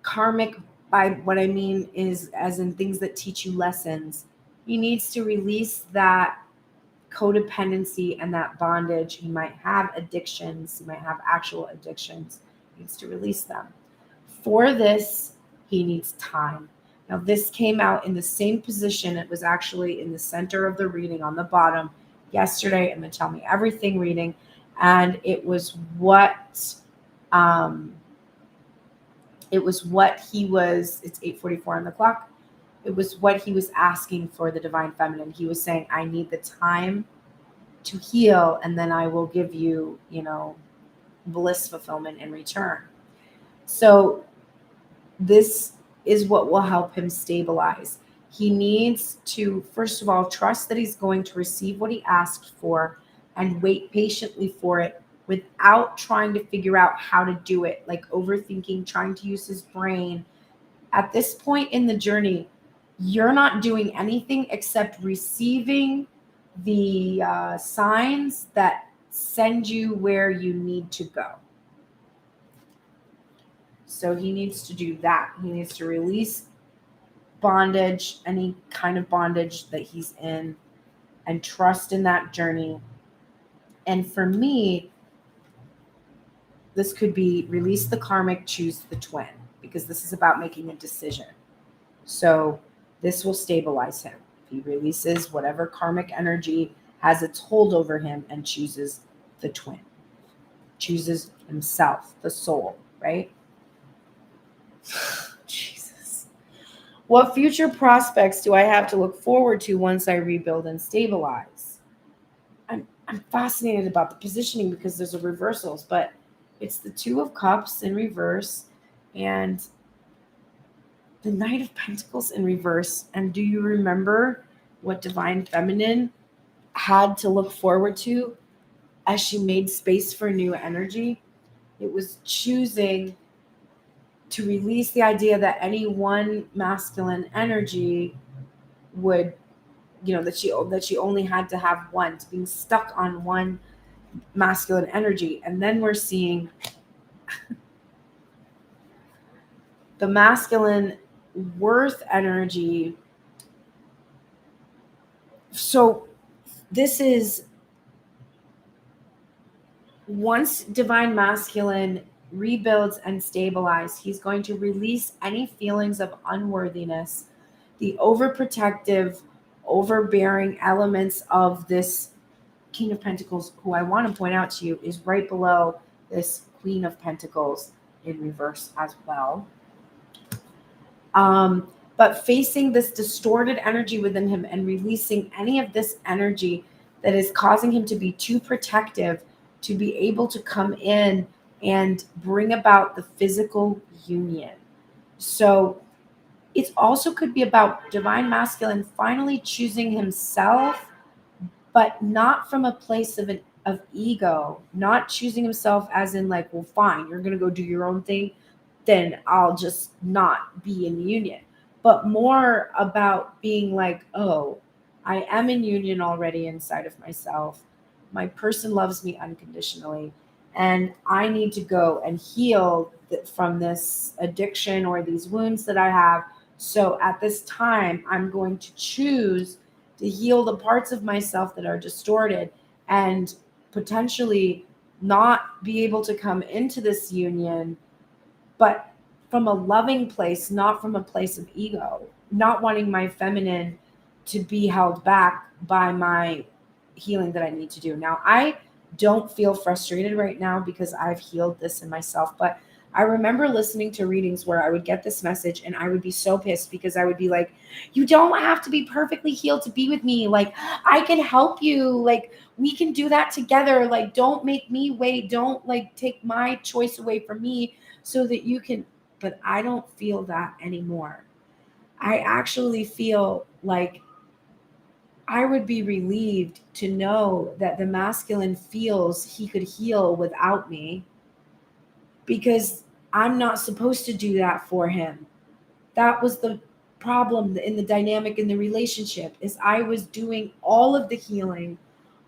karmic, by what I mean is as in things that teach you lessons. He needs to release that codependency and that bondage. He might have addictions. He might have actual addictions. He needs to release them. For this, he needs time. Now, this came out in the same position. It was actually in the center of the reading on the bottom yesterday in the Tell Me Everything reading. And it was what he was, it's 8:44 on the clock. It was what he was asking for the divine feminine. He was saying, I need the time to heal, and then I will give you, bliss fulfillment in return. So this is what will help him stabilize. He needs to, first of all, trust that he's going to receive what he asked for and wait patiently for it without trying to figure out how to do it, like overthinking, trying to use his brain. At this point in the journey, you're not doing anything except receiving the signs that send you where you need to go. So he needs to do that. He needs to release bondage, any kind of bondage that he's in, and trust in that journey. And for me, this could be release the karmic, choose the twin, because this is about making a decision. So this will stabilize him. He releases whatever karmic energy has its hold over him and chooses the twin, chooses himself, the soul, right? Jesus. What future prospects do I have to look forward to once I rebuild and stabilize? I'm fascinated about the positioning because there's a reversals, but it's the Two of Cups in reverse and the Knight of Pentacles in reverse. And do you remember what Divine Feminine had to look forward to as she made space for new energy? It was choosing to release the idea that any one masculine energy would, that she only had to have one, to being stuck on one masculine energy. And then we're seeing the masculine worth energy. So this is once Divine Masculine rebuilds and stabilizes, he's going to release any feelings of unworthiness, the overprotective, overbearing elements of this King of Pentacles, who I want to point out to you is right below this Queen of Pentacles in reverse as well. But facing this distorted energy within him and releasing any of this energy that is causing him to be too protective, to be able to come in and bring about the physical union. So it also could be about Divine Masculine finally choosing himself, but not from a place of ego, not choosing himself as in like, well, fine, you're going to go do your own thing, then I'll just not be in union. But more about being like, oh, I am in union already inside of myself. My person loves me unconditionally. And I need to go and heal from this addiction or these wounds that I have. So at this time, I'm going to choose to heal the parts of myself that are distorted and potentially not be able to come into this union, but from a loving place, not from a place of ego, not wanting my feminine to be held back by my healing that I need to do. Now, I don't feel frustrated right now because I've healed this in myself, but I remember listening to readings where I would get this message and I would be so pissed because I would be like, you don't have to be perfectly healed to be with me. Like, I can help you. Like, we can do that together. Like, don't make me wait. Don't like take my choice away from me so that you can. But I don't feel that anymore. I actually feel like I would be relieved to know that the masculine feels he could heal without me, because I'm not supposed to do that for him. That was the problem in the dynamic in the relationship, is I was doing all of the healing,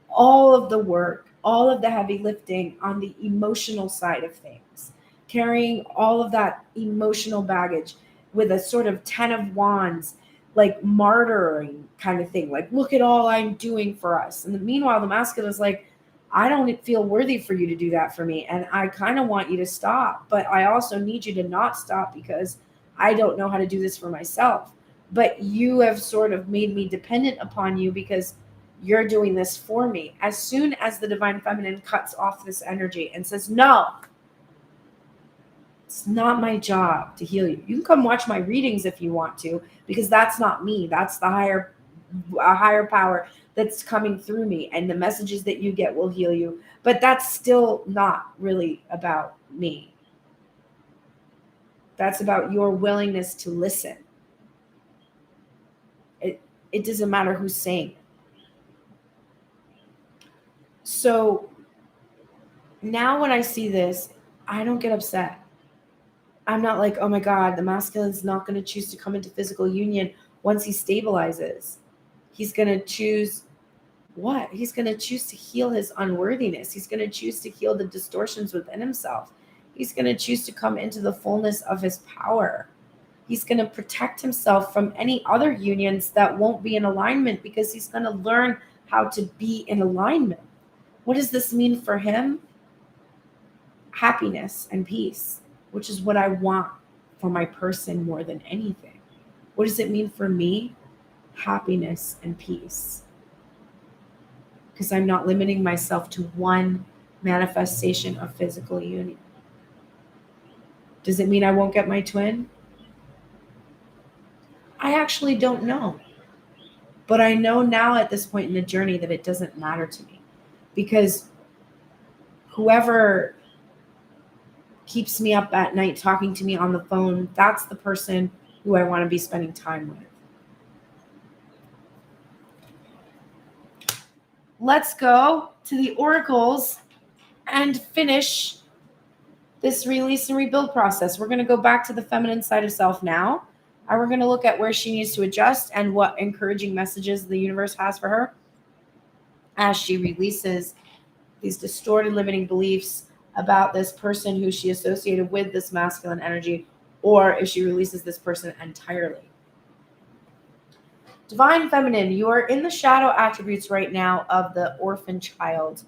all of the work, all of the heavy lifting on the emotional side of things, carrying all of that emotional baggage with a sort of 10 of wands, like martyring kind of thing. Like, look at all I'm doing for us. And meanwhile, the masculine is like, I don't feel worthy for you to do that for me. And I kind of want you to stop, but I also need you to not stop because I don't know how to do this for myself. But you have sort of made me dependent upon you because you're doing this for me. As soon as the Divine Feminine cuts off this energy and says, no, it's not my job to heal you. You can come watch my readings if you want to, because that's not me. That's the higher power that's coming through me. And the messages that you get will heal you. But that's still not really about me. That's about your willingness to listen. it doesn't matter who's saying it. So now when I see this, I don't get upset. I'm not like, oh my God, the masculine's not going to choose to come into physical union once he stabilizes. He's going to choose what? He's going to choose to heal his unworthiness. He's going to choose to heal the distortions within himself. He's going to choose to come into the fullness of his power. He's going to protect himself from any other unions that won't be in alignment, because he's going to learn how to be in alignment. What does this mean for him? Happiness and peace, which is what I want for my person more than anything. What does it mean for me? Happiness and peace. Because I'm not limiting myself to one manifestation of physical union. Does it mean I won't get my twin? I actually don't know. But I know now at this point in the journey that it doesn't matter to me. Because whoever keeps me up at night talking to me on the phone, that's the person who I want to be spending time with. Let's go to the oracles and finish this release and rebuild process. We're going to go back to the feminine side of self now, and we're going to look at where she needs to adjust and what encouraging messages the universe has for her as she releases these distorted limiting beliefs about this person who she associated with this masculine energy, or if she releases this person entirely. Divine Feminine, you are in the shadow attributes right now of the orphan child.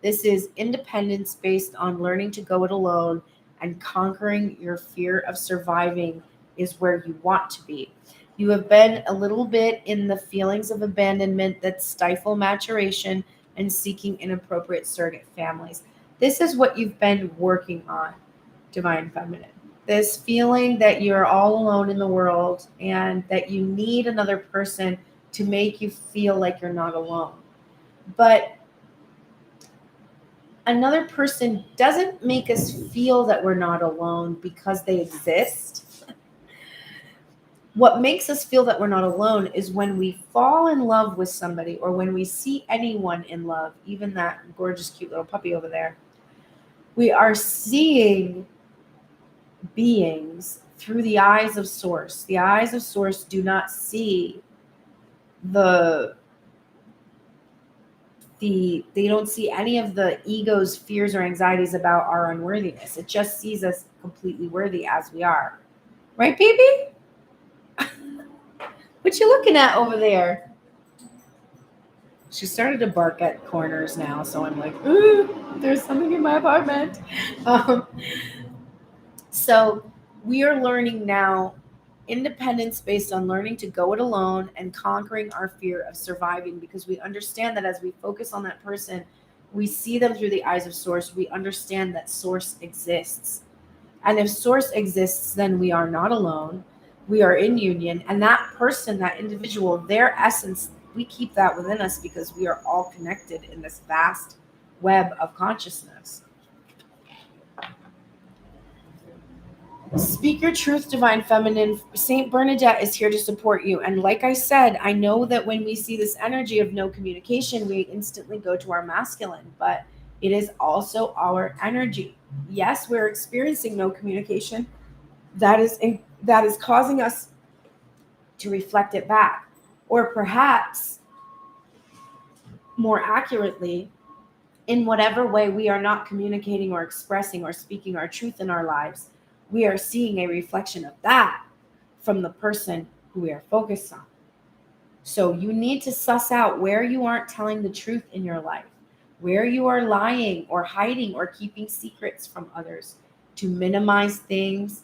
This is independence based on learning to go it alone, and conquering your fear of surviving is where you want to be. You have been a little bit in the feelings of abandonment that stifle maturation and seeking inappropriate surrogate families. This is what you've been working on, Divine Feminine. This feeling that you're all alone in the world and that you need another person to make you feel like you're not alone. But another person doesn't make us feel that we're not alone because they exist. What makes us feel that we're not alone is when we fall in love with somebody, or when we see anyone in love, even that gorgeous, cute little puppy over there. We are seeing beings through the eyes of Source. The eyes of Source do not see they don't see any of the ego's fears or anxieties about our unworthiness. It just sees us completely worthy as we are. Right, baby? What you looking at over there? She started to bark at corners now, so I'm like, ooh, there's something in my apartment. So we are learning now independence based on learning to go it alone and conquering our fear of surviving, because we understand that as we focus on that person, we see them through the eyes of Source. We understand that Source exists. And if Source exists, then we are not alone. We are in union. And that person, that individual, their essence, we keep that within us because we are all connected in this vast web of consciousness. Speak your truth, Divine Feminine. Saint Bernadette is here to support you. And like I said, I know that when we see this energy of no communication, we instantly go to our masculine, but it is also our energy. Yes, we're experiencing no communication. That is causing us to reflect it back. Or perhaps, more accurately, in whatever way we are not communicating or expressing or speaking our truth in our lives, we are seeing a reflection of that from the person who we are focused on. So you need to suss out where you aren't telling the truth in your life, where you are lying or hiding or keeping secrets from others to minimize things.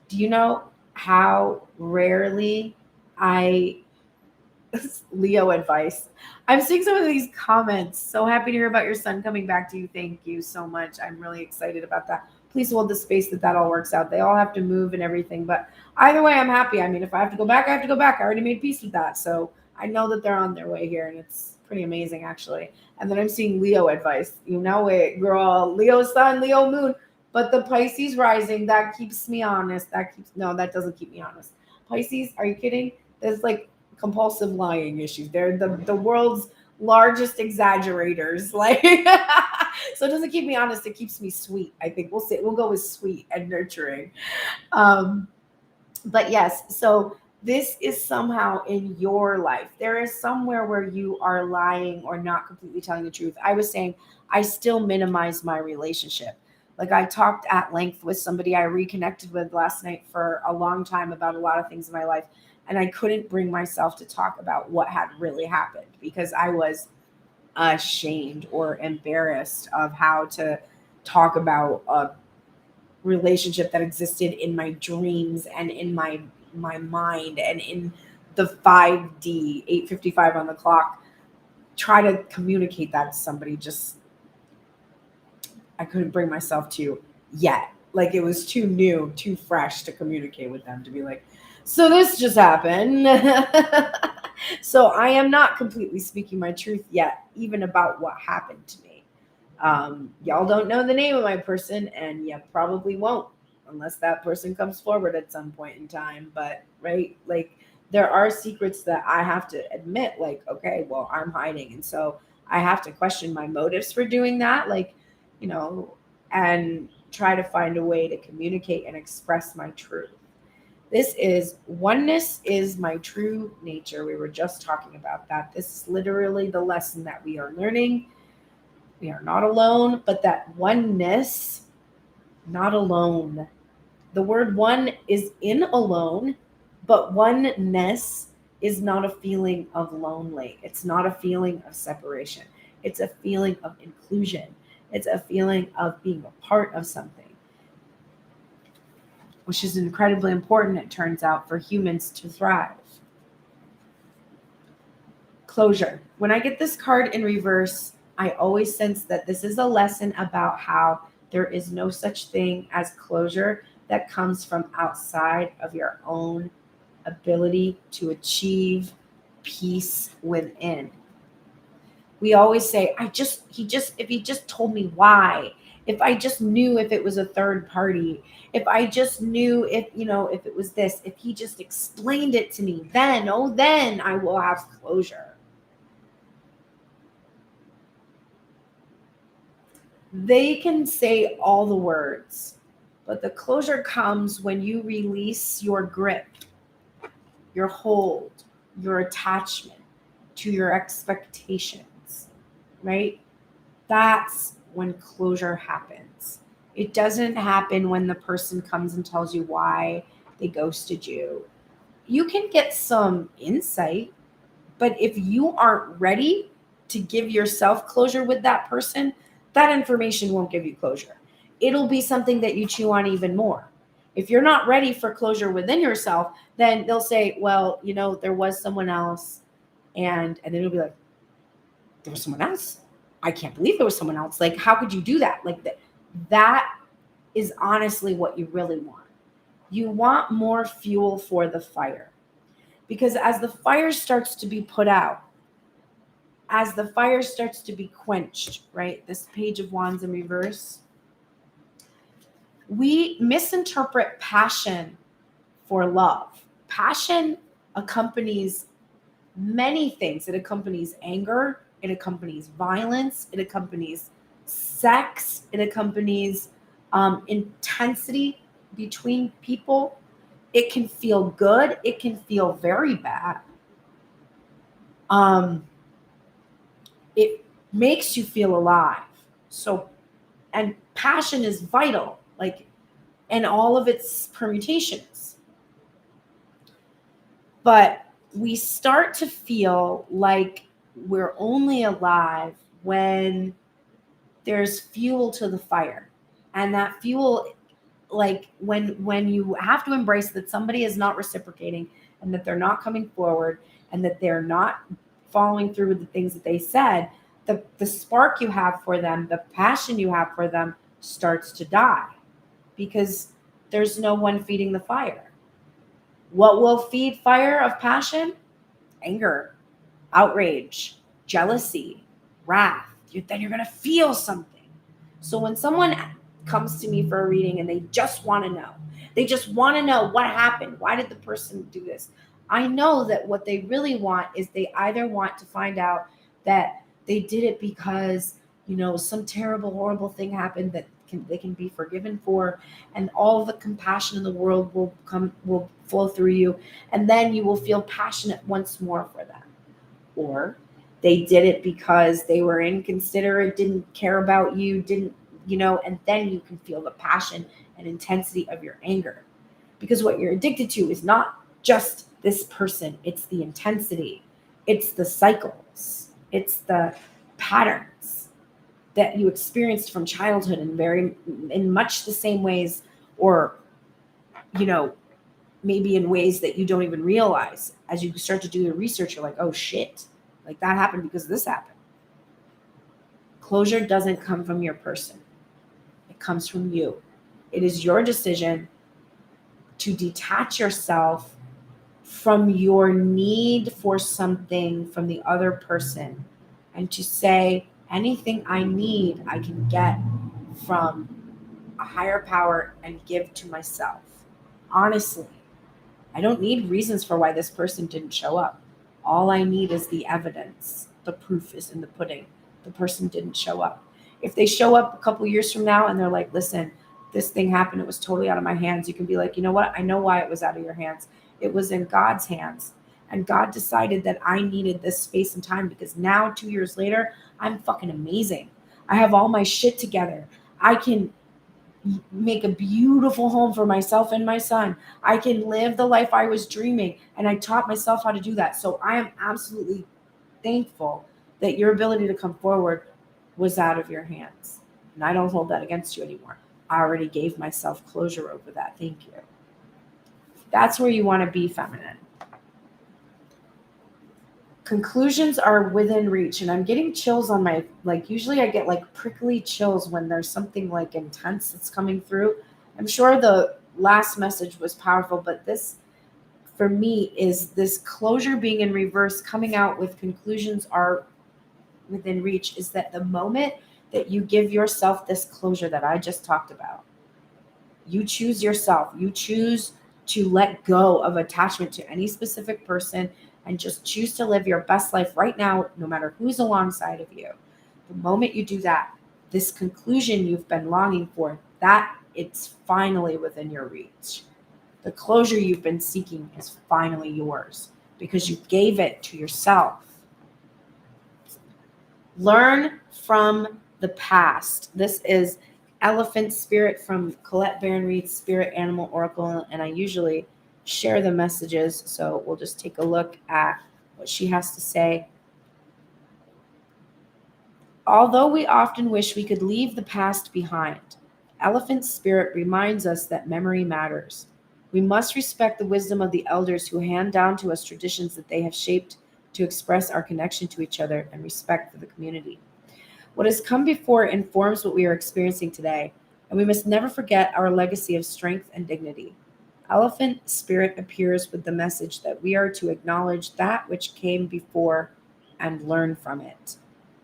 Do you know how rarely Leo advice. I'm seeing some of these comments. So happy to hear about your son coming back to you. Thank you so much. I'm really excited about that. Please hold the space that all works out. They all have to move and everything. But either way, I'm happy. I mean, if I have to go back, I have to go back. I already made peace with that. So I know that they're on their way here, and it's pretty amazing, actually. And then I'm seeing Leo advice. You know it, girl. Leo sun, Leo moon. But the Pisces rising, that keeps me honest. That doesn't keep me honest. Pisces, are you kidding? There's like compulsive lying issues. They're the world's largest exaggerators. Like, so it doesn't keep me honest. It keeps me sweet. I think we'll go with sweet and nurturing. But yes, so this is somehow in your life. There is somewhere where you are lying or not completely telling the truth. I was saying I still minimize my relationship. Like, I talked at length with somebody I reconnected with last night for a long time about a lot of things in my life. And I couldn't bring myself to talk about what had really happened because I was ashamed or embarrassed of how to talk about a relationship that existed in my dreams and in my mind and in the 5D, 8:55 on the clock. Try to communicate that to somebody, just I couldn't bring myself to yet. Like, it was too new, too fresh to communicate with them, to be like, so this just happened. So I am not completely speaking my truth yet, even about what happened to me. Y'all don't know the name of my person, and you probably won't unless that person comes forward at some point in time. But right, like, there are secrets that I have to admit, like, okay, well, I'm hiding. And so I have to question my motives for doing that. Like, and try to find a way to communicate and express my truth. This is oneness is my true nature. We were just talking about that. This is literally the lesson that we are learning. We are not alone, but that oneness, not alone. The word one is in alone, but oneness is not a feeling of lonely. It's not a feeling of separation. It's a feeling of inclusion. It's a feeling of being a part of something, which is incredibly important, it turns out, for humans to thrive. Closure. When I get this card in reverse, I always sense that this is a lesson about how there is no such thing as closure that comes from outside of your own ability to achieve peace within. We always say, if he just told me why, if I just knew if it was a third party, if I just knew if it was this, if he just explained it to me, then I will have closure. They can say all the words, but the closure comes when you release your grip, your hold, your attachment to your expectations, right? That's when closure happens. It doesn't happen when the person comes and tells you why they ghosted you. You can get some insight, but if you aren't ready to give yourself closure with that person, that information won't give you closure. It'll be something that you chew on even more. If you're not ready for closure within yourself, then they'll say, well, there was someone else. And then it'll be like, there was someone else? I can't believe there was someone else. Like, how could you do that? Like, that is honestly what you really want. You want more fuel for the fire. Because as the fire starts to be put out, as the fire starts to be quenched, right? This Page of Wands in reverse, we misinterpret passion for love. Passion accompanies many things. It accompanies anger. It accompanies violence. It accompanies sex. It accompanies intensity between people. It can feel good. It can feel very bad. It makes you feel alive. So, and passion is vital, like, and all of its permutations. But we start to feel like we're only alive when there's fuel to the fire. And that fuel, like, when you have to embrace that somebody is not reciprocating and that they're not coming forward and that they're not following through with the things that they said, the spark you have for them, the passion you have for them starts to die because there's no one feeding the fire. What will feed fire of passion? Anger, outrage, jealousy, wrath. Then you're going to feel something. So when someone comes to me for a reading and they just want to know what happened. Why did the person do this? I know that what they really want is they either want to find out that they did it because, some terrible, horrible thing happened that they can be forgiven for, and all the compassion in the world will flow through you, and then you will feel passionate once more for them. Or they did it because they were inconsiderate, didn't care about you, didn't, and then you can feel the passion and intensity of your anger. Because what you're addicted to is not just this person, it's the intensity, it's the cycles, it's the patterns that you experienced from childhood in much the same ways, or maybe in ways that you don't even realize. As you start to do the research, you're like, oh shit, like that happened because this happened. Closure doesn't come from your person, it comes from you. It is your decision to detach yourself from your need for something from the other person, and to say, anything I need, I can get from a higher power and give to myself. Honestly, I don't need reasons for why this person didn't show up. All I need is the evidence. The proof is in the pudding. The person didn't show up. If they show up a couple years from now and they're like, listen, this thing happened, it was totally out of my hands, you can be like, you know what? I know why it was out of your hands. It was in God's hands. And God decided that I needed this space and time, because now 2 years later, I'm fucking amazing. I have all my shit together. I can make a beautiful home for myself and my son. I can live the life I was dreaming, and I taught myself how to do that. So I am absolutely thankful that your ability to come forward was out of your hands. And I don't hold that against you anymore. I already gave myself closure over that. Thank you. That's where you want to be, feminine. Conclusions are within reach, and I'm getting chills on my, usually I get prickly chills when there's something intense that's coming through. I'm sure the last message was powerful, but this for me is this closure being in reverse, coming out with conclusions are within reach, is that the moment that you give yourself this closure that I just talked about, you choose yourself, you choose to let go of attachment to any specific person and just choose to live your best life right now, no matter who's alongside of you. The moment you do that, this conclusion you've been longing for, that it's finally within your reach. The closure you've been seeking is finally yours because you gave it to yourself. Learn from the past. This is Elephant Spirit from Colette Baron-Reid's Spirit Animal Oracle, and I usually share the messages, so we'll just take a look at what she has to say. Although we often wish we could leave the past behind, Elephant Spirit reminds us that memory matters. We must respect the wisdom of the elders who hand down to us traditions that they have shaped to express our connection to each other and respect for the community. What has come before informs what we are experiencing today, and we must never forget our legacy of strength and dignity. Elephant Spirit appears with the message that we are to acknowledge that which came before and learn from it.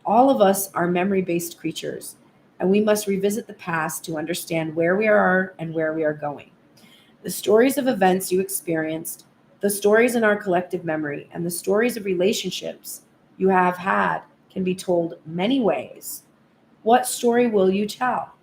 All of us are memory-based creatures, and we must revisit the past to understand where we are and where we are going. The stories of events you experienced, the stories in our collective memory, and the stories of relationships you have had can be told many ways. What story will you tell?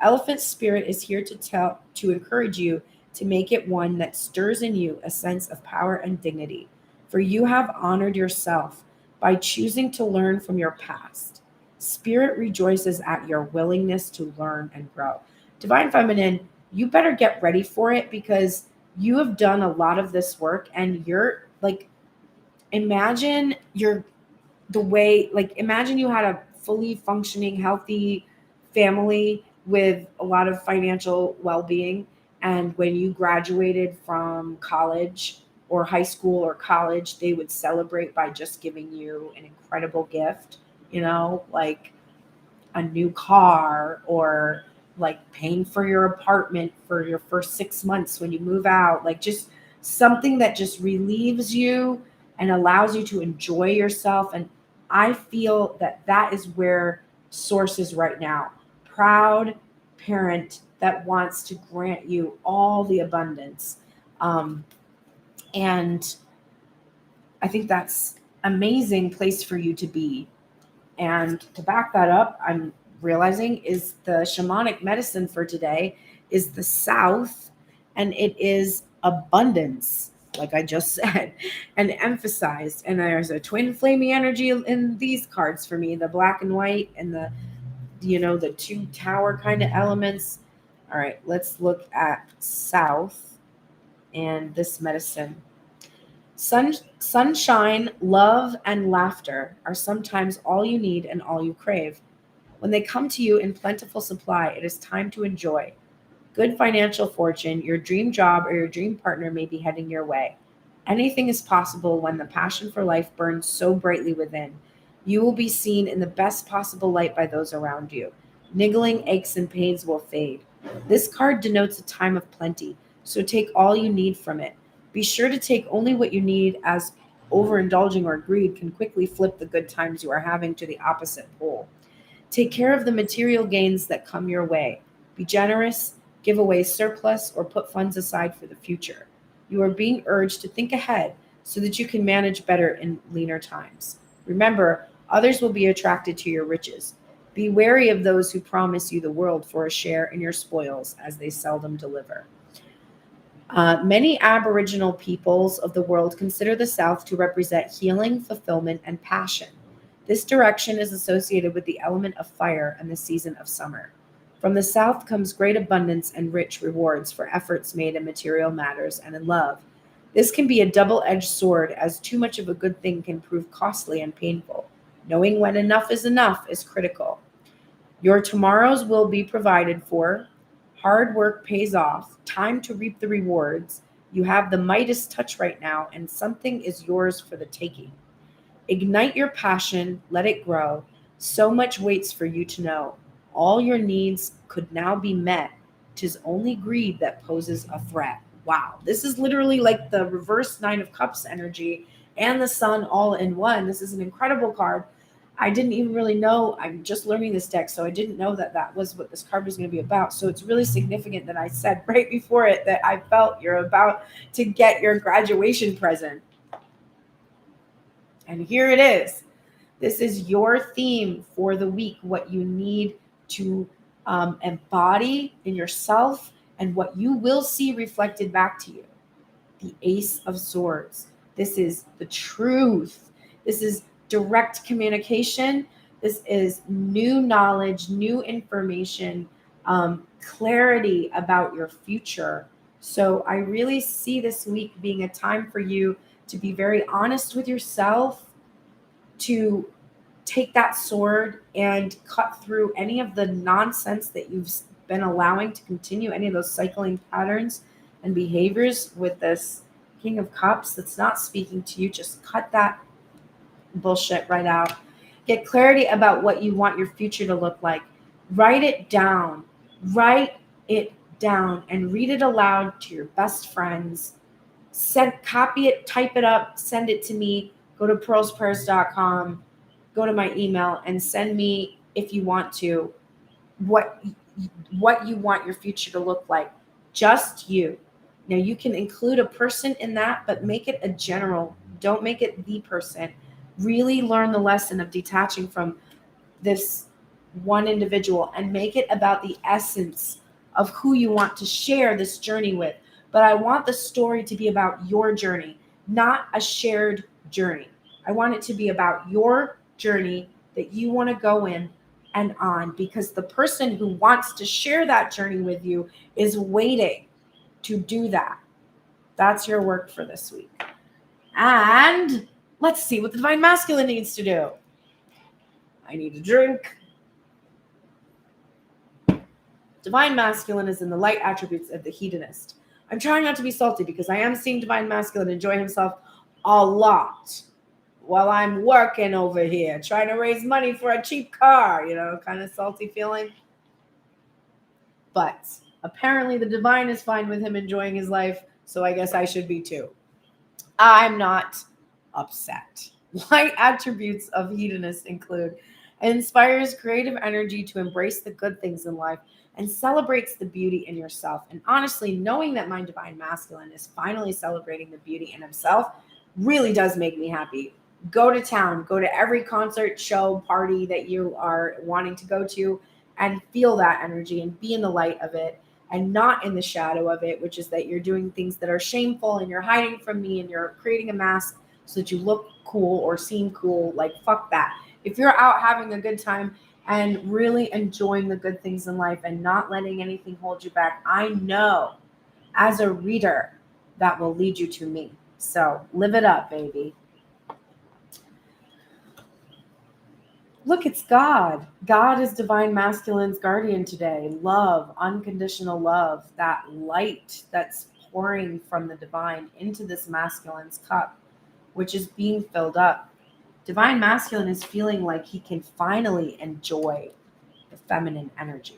Elephant Spirit is here to encourage you to make it one that stirs in you a sense of power and dignity, for you have honored yourself by choosing to learn from your past. Spirit rejoices at your willingness to learn and grow. Divine Feminine, you better get ready for it, because you have done a lot of this work, and you're imagine imagine you had a fully functioning, healthy family with a lot of financial well-being. And when you graduated from college or high school or college, they would celebrate by just giving you an incredible gift, like a new car, or paying for your apartment for your first 6 months when you move out, just something that just relieves you and allows you to enjoy yourself. And I feel that is where Source is right now. Proud parent that wants to grant you all the abundance. And I think that's amazing place for you to be. And to back that up, I'm realizing is the shamanic medicine for today is the South, and it is abundance, like I just said, and emphasized. And there's a twin flaming energy in these cards for me, the black and white and the two tower kind of elements. All right, let's look at South and this medicine. Sunshine, love, and laughter are sometimes all you need and all you crave. When they come to you in plentiful supply, it is time to enjoy. Good financial fortune, your dream job, or your dream partner may be heading your way. Anything is possible when the passion for life burns so brightly within. You will be seen in the best possible light by those around you. Niggling aches and pains will fade. This card denotes a time of plenty, so take all you need from it. Be sure to take only what you need, as overindulging or greed can quickly flip the good times you are having to the opposite pole. Take care of the material gains that come your way. Be generous, give away surplus, or put funds aside for the future. You are being urged to think ahead so that you can manage better in leaner times. Remember, others will be attracted to your riches. Be wary of those who promise you the world for a share in your spoils, as they seldom deliver. Many Aboriginal peoples of the world consider the South to represent healing, fulfillment, and passion. This direction is associated with the element of fire and the season of summer. From the South comes great abundance and rich rewards for efforts made in material matters and in love. This can be a double-edged sword, as too much of a good thing can prove costly and painful. Knowing when enough is critical. Your tomorrows will be provided for. Hard work pays off. Time to reap the rewards. You have the Midas touch right now, and something is yours for the taking. Ignite your passion, let it grow. So much waits for you to know. All your needs could now be met. 'Tis only greed that poses a threat. Wow, this is literally like the reverse Nine of Cups energy and the Sun all in one. This is an incredible card. I didn't even really know. I'm just learning this deck, so I didn't know that that was what this card was going to be about. So it's really significant that I said right before it that I felt you're about to get your graduation present. And here it is. This is your theme for the week, what you need to embody in yourself and what you will see reflected back to you. The Ace of Swords. This is the truth. This is direct communication. This is new knowledge, new information, clarity about your future. So I really see this week being a time for you to be very honest with yourself, to take that sword and cut through any of the nonsense that you've been allowing to continue, any of those cycling patterns and behaviors with this King of Cups that's not speaking to you. Just cut that bullshit right out. Get clarity about what you want your future to look like. Write it down. Write it down and read it aloud to your best friends. Copy it, type it up, send it to me. Go to pearlsprayers.com, go to my email, and send me, if you want to, what you want your future to look like. Just you. Now, you can include a person in that, but make it a general. Don't make it the person. Really learn the lesson of detaching from this one individual and make it about the essence of who you want to share this journey with. But I want the story to be about your journey, not a shared journey. I want it to be about your journey that you want to go in and on, because the person who wants to share that journey with you is waiting to do that. That's your work for this week. And let's see what the Divine Masculine needs to do. I need a drink. Divine Masculine is in the light attributes of the hedonist. I'm trying not to be salty because I am seeing Divine Masculine enjoy himself a lot while I'm working over here, trying to raise money for a cheap car, kind of salty feeling. But apparently the divine is fine with him enjoying his life, so I guess I should be too. I'm not upset. Light attributes of hedonist include: it inspires creative energy to embrace the good things in life and celebrates the beauty in yourself. And honestly, knowing that my Divine Masculine is finally celebrating the beauty in himself really does make me happy. Go to town, go to every concert, show, party that you are wanting to go to, and feel that energy and be in the light of it and not in the shadow of it, which is that you're doing things that are shameful and you're hiding from me and you're creating a mask so that you look cool or seem cool. Like, fuck that. If you're out having a good time and really enjoying the good things in life and not letting anything hold you back, I know as a reader that will lead you to me. So live it up, baby. Look, it's God. God is divine masculine's guardian today. Love, unconditional love, that light that's pouring from the divine into this masculine's cup, which is being filled up. Divine masculine is feeling like he can finally enjoy the feminine energy.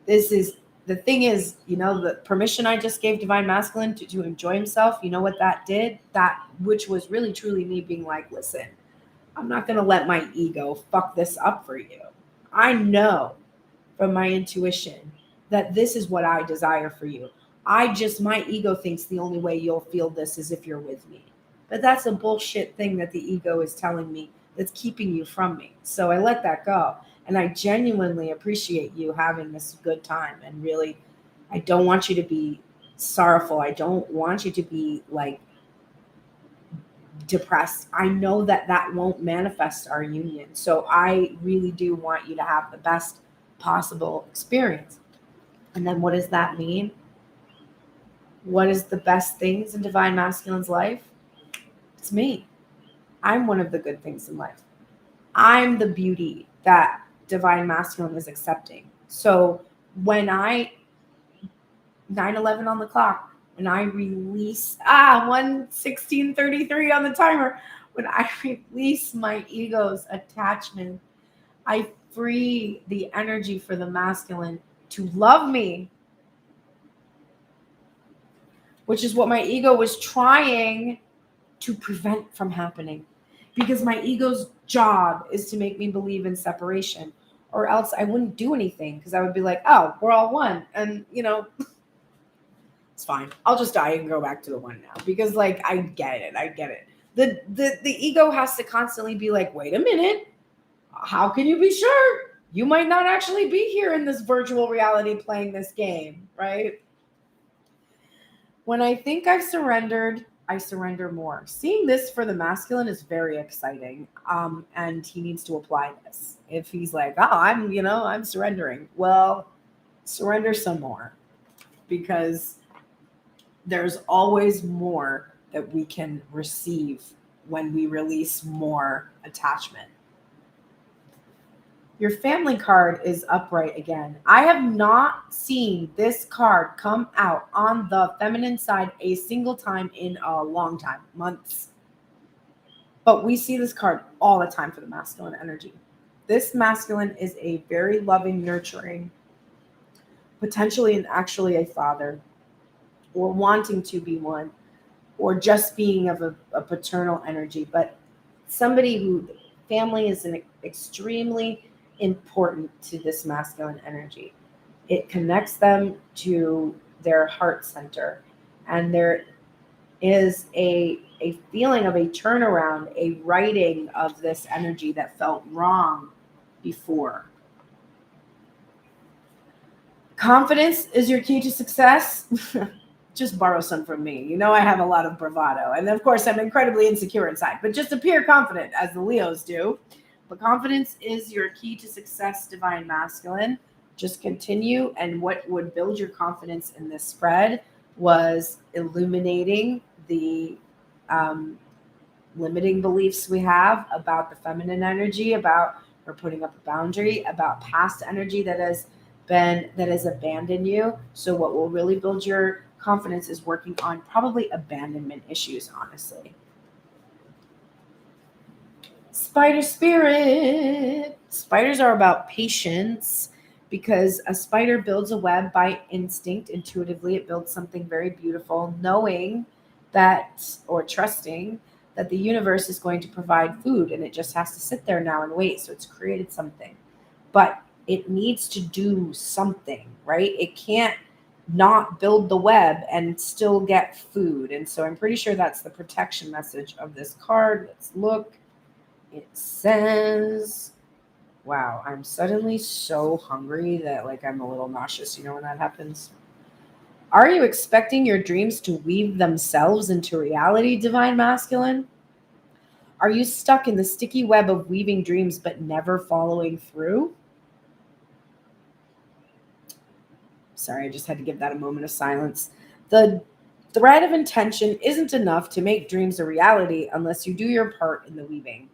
The thing is, the permission I just gave divine masculine to enjoy himself, you know what that did? That, which was really truly me being like, listen, I'm not going to let my ego fuck this up for you. I know from my intuition that this is what I desire for you. My ego thinks the only way you'll feel this is if you're with me. But that's a bullshit thing that the ego is telling me that's keeping you from me. So I let that go. And I genuinely appreciate you having this good time. And really, I don't want you to be sorrowful. I don't want you to be like depressed. I know that won't manifest our union. So I really do want you to have the best possible experience. And then what does that mean? What is the best things in divine masculine's life? It's me. I'm one of the good things in life. I'm the beauty that divine masculine is accepting. So when 9/11 on the clock, when I release 1:16:33 on the timer, when I release my ego's attachment, I free the energy for the masculine to love me, which is what my ego was trying to prevent from happening. Because my ego's job is to make me believe in separation, or else I wouldn't do anything, because I would be like, oh, we're all one. And, it's fine. I'll just die and go back to the one now, because like, I get it. The ego has to constantly be like, wait a minute. How can you be sure? You might not actually be here in this virtual reality playing this game, right? When I think I've surrendered, I surrender more. Seeing this for the masculine is very exciting. And he needs to apply this. If he's like, oh, I'm surrendering. Well, surrender some more, because there's always more that we can receive when we release more attachment. Your family card is upright again. I have not seen this card come out on the feminine side a single time in a long time, months. But we see this card all the time for the masculine energy. This masculine is a very loving, nurturing, potentially and actually a father, or wanting to be one, or just being of a paternal energy. But somebody who, family is an extremely important to this masculine energy. It connects them to their heart center, and there is a feeling of a turnaround, a righting of this energy that felt wrong before. Confidence is your key to success. Just borrow some from me. I have a lot of bravado, and of course I'm incredibly insecure inside, but just appear confident as the Leos do. But confidence is your key to success, divine masculine. Just continue. And what would build your confidence in this spread was illuminating the limiting beliefs we have about the feminine energy, about her putting up a boundary, about past energy that has abandoned you. So what will really build your confidence is working on probably abandonment issues, honestly. Spider spirit. Spiders are about patience, because a spider builds a web by instinct. Intuitively, it builds something very beautiful, knowing that, or trusting that the universe is going to provide food, and it just has to sit there now and wait. So it's created something, but it needs to do something, right? It can't not build the web and still get food. And so I'm pretty sure that's the protection message of this card. Let's look. It says, wow, I'm suddenly so hungry that like I'm a little nauseous. You know when that happens? Are you expecting your dreams to weave themselves into reality, Divine Masculine? Are you stuck in the sticky web of weaving dreams but never following through? Sorry, I just had to give that a moment of silence. The thread of intention isn't enough to make dreams a reality unless you do your part in the weaving.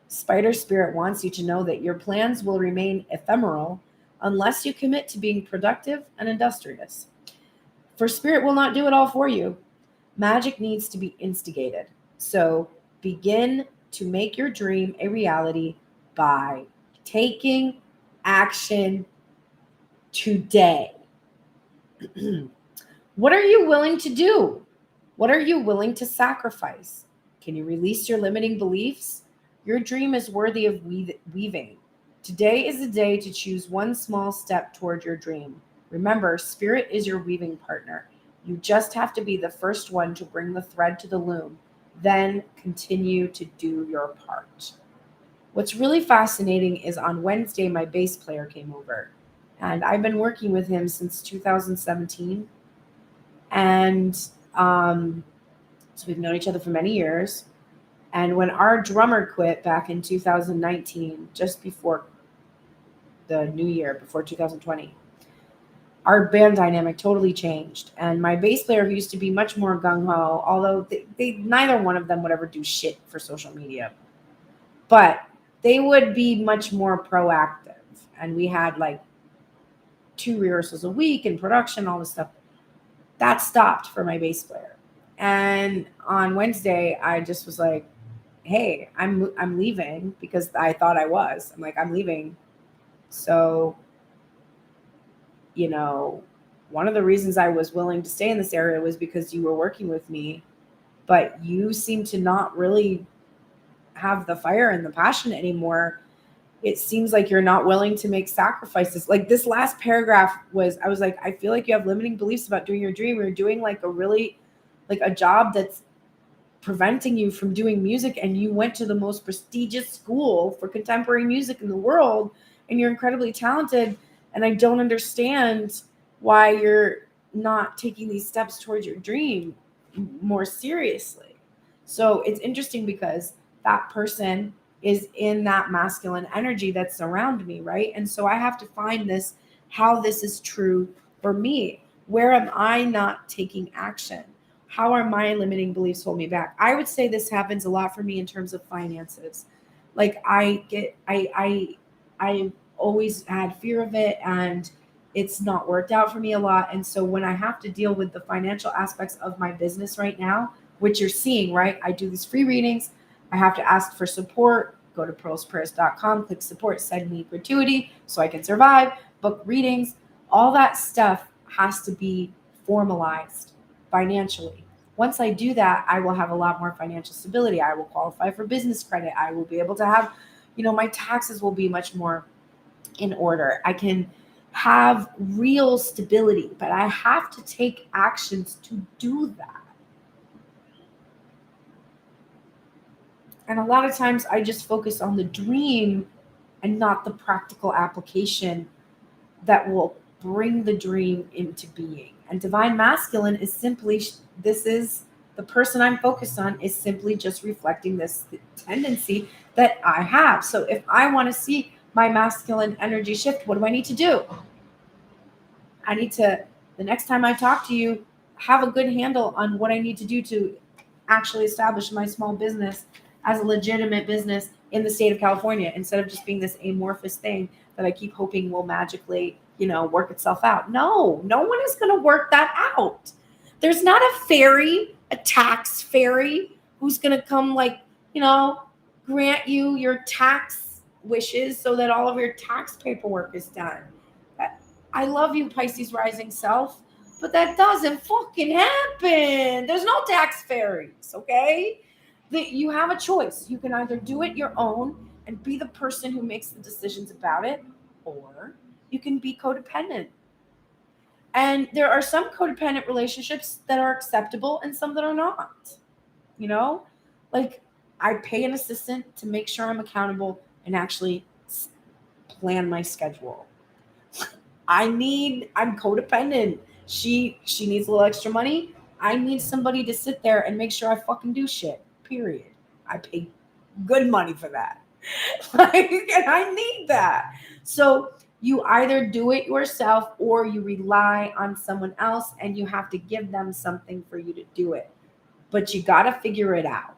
Spider Spirit wants you to know that your plans will remain ephemeral unless you commit to being productive and industrious. For Spirit will not do it all for you. Magic needs to be instigated. So begin to make your dream a reality by taking action today. What are you willing to do? What are you willing to sacrifice? Can you release your limiting beliefs? Your dream is worthy of weaving. Today is the day to choose one small step toward your dream. Remember, Spirit is your weaving partner. You just have to be the first one to bring the thread to the loom. Then continue to do your part. What's really fascinating is on Wednesday, my bass player came over. And I've been working with him since 2017. And so we've known each other for many years. And when our drummer quit back in 2019, just before the new year, before 2020, our band dynamic totally changed. And my bass player, who used to be much more gung-ho, although they neither one of them would ever do shit for social media, but they would be much more proactive. And we had like 2 rehearsals a week in production, all this stuff. That stopped for my bass player. And on Wednesday, I just was like, hey, I'm leaving, because I thought I was. I'm like, I'm leaving. So, you know, one of the reasons I was willing to stay in this area was because you were working with me, but you seem to not really have the fire and the passion anymore. It seems like you're not willing to make sacrifices. Like this last paragraph was, I was like, I feel like you have limiting beliefs about doing your dream. You're doing like a job that's preventing you from doing music, and you went to the most prestigious school for contemporary music in the world, and you're incredibly talented. And I don't understand why you're not taking these steps towards your dream more seriously. So it's interesting because that person is in that masculine energy that's around me, right? And so I have to find this, how this is true for me. Where am I not taking action? How are my limiting beliefs hold me back? I would say this happens a lot for me in terms of finances. Like I always had fear of it, and it's not worked out for me a lot. And so when I have to deal with the financial aspects of my business right now, which you're seeing, right? I do these free readings. I have to ask for support. Go to pearlsprayers.com, click support, send me gratuity so I can survive, book readings. All that stuff has to be formalized financially. Once I do that, I will have a lot more financial stability. I will qualify for business credit. I will be able to have, my taxes will be much more in order. I can have real stability, but I have to take actions to do that. And a lot of times I just focus on the dream and not the practical application that will bring the dream into being. And Divine Masculine is simply, this is the person I'm focused on, is simply just reflecting this tendency that I have. So if I want to see my masculine energy shift, what do I need to do? I need to, the next time I talk to you, have a good handle on what I need to do to actually establish my small business as a legitimate business in the state of California, instead of just being this amorphous thing that I keep hoping will magically, work itself out. No one is going to work that out. There's not a fairy, a tax fairy, who's going to come grant you your tax wishes so that all of your tax paperwork is done. I love you, Pisces rising self, but that doesn't fucking happen. There's no tax fairies, okay? You have a choice. You can either do it your own and be the person who makes the decisions about it, or you can be codependent. And there are some codependent relationships that are acceptable and some that are not. You know, like I pay an assistant to make sure I'm accountable and actually plan my schedule. I'm codependent. She needs a little extra money. I need somebody to sit there and make sure I fucking do shit. Period. I pay good money for that. Like, and I need that. So you either do it yourself or you rely on someone else and you have to give them something for you to do it. But you got to figure it out.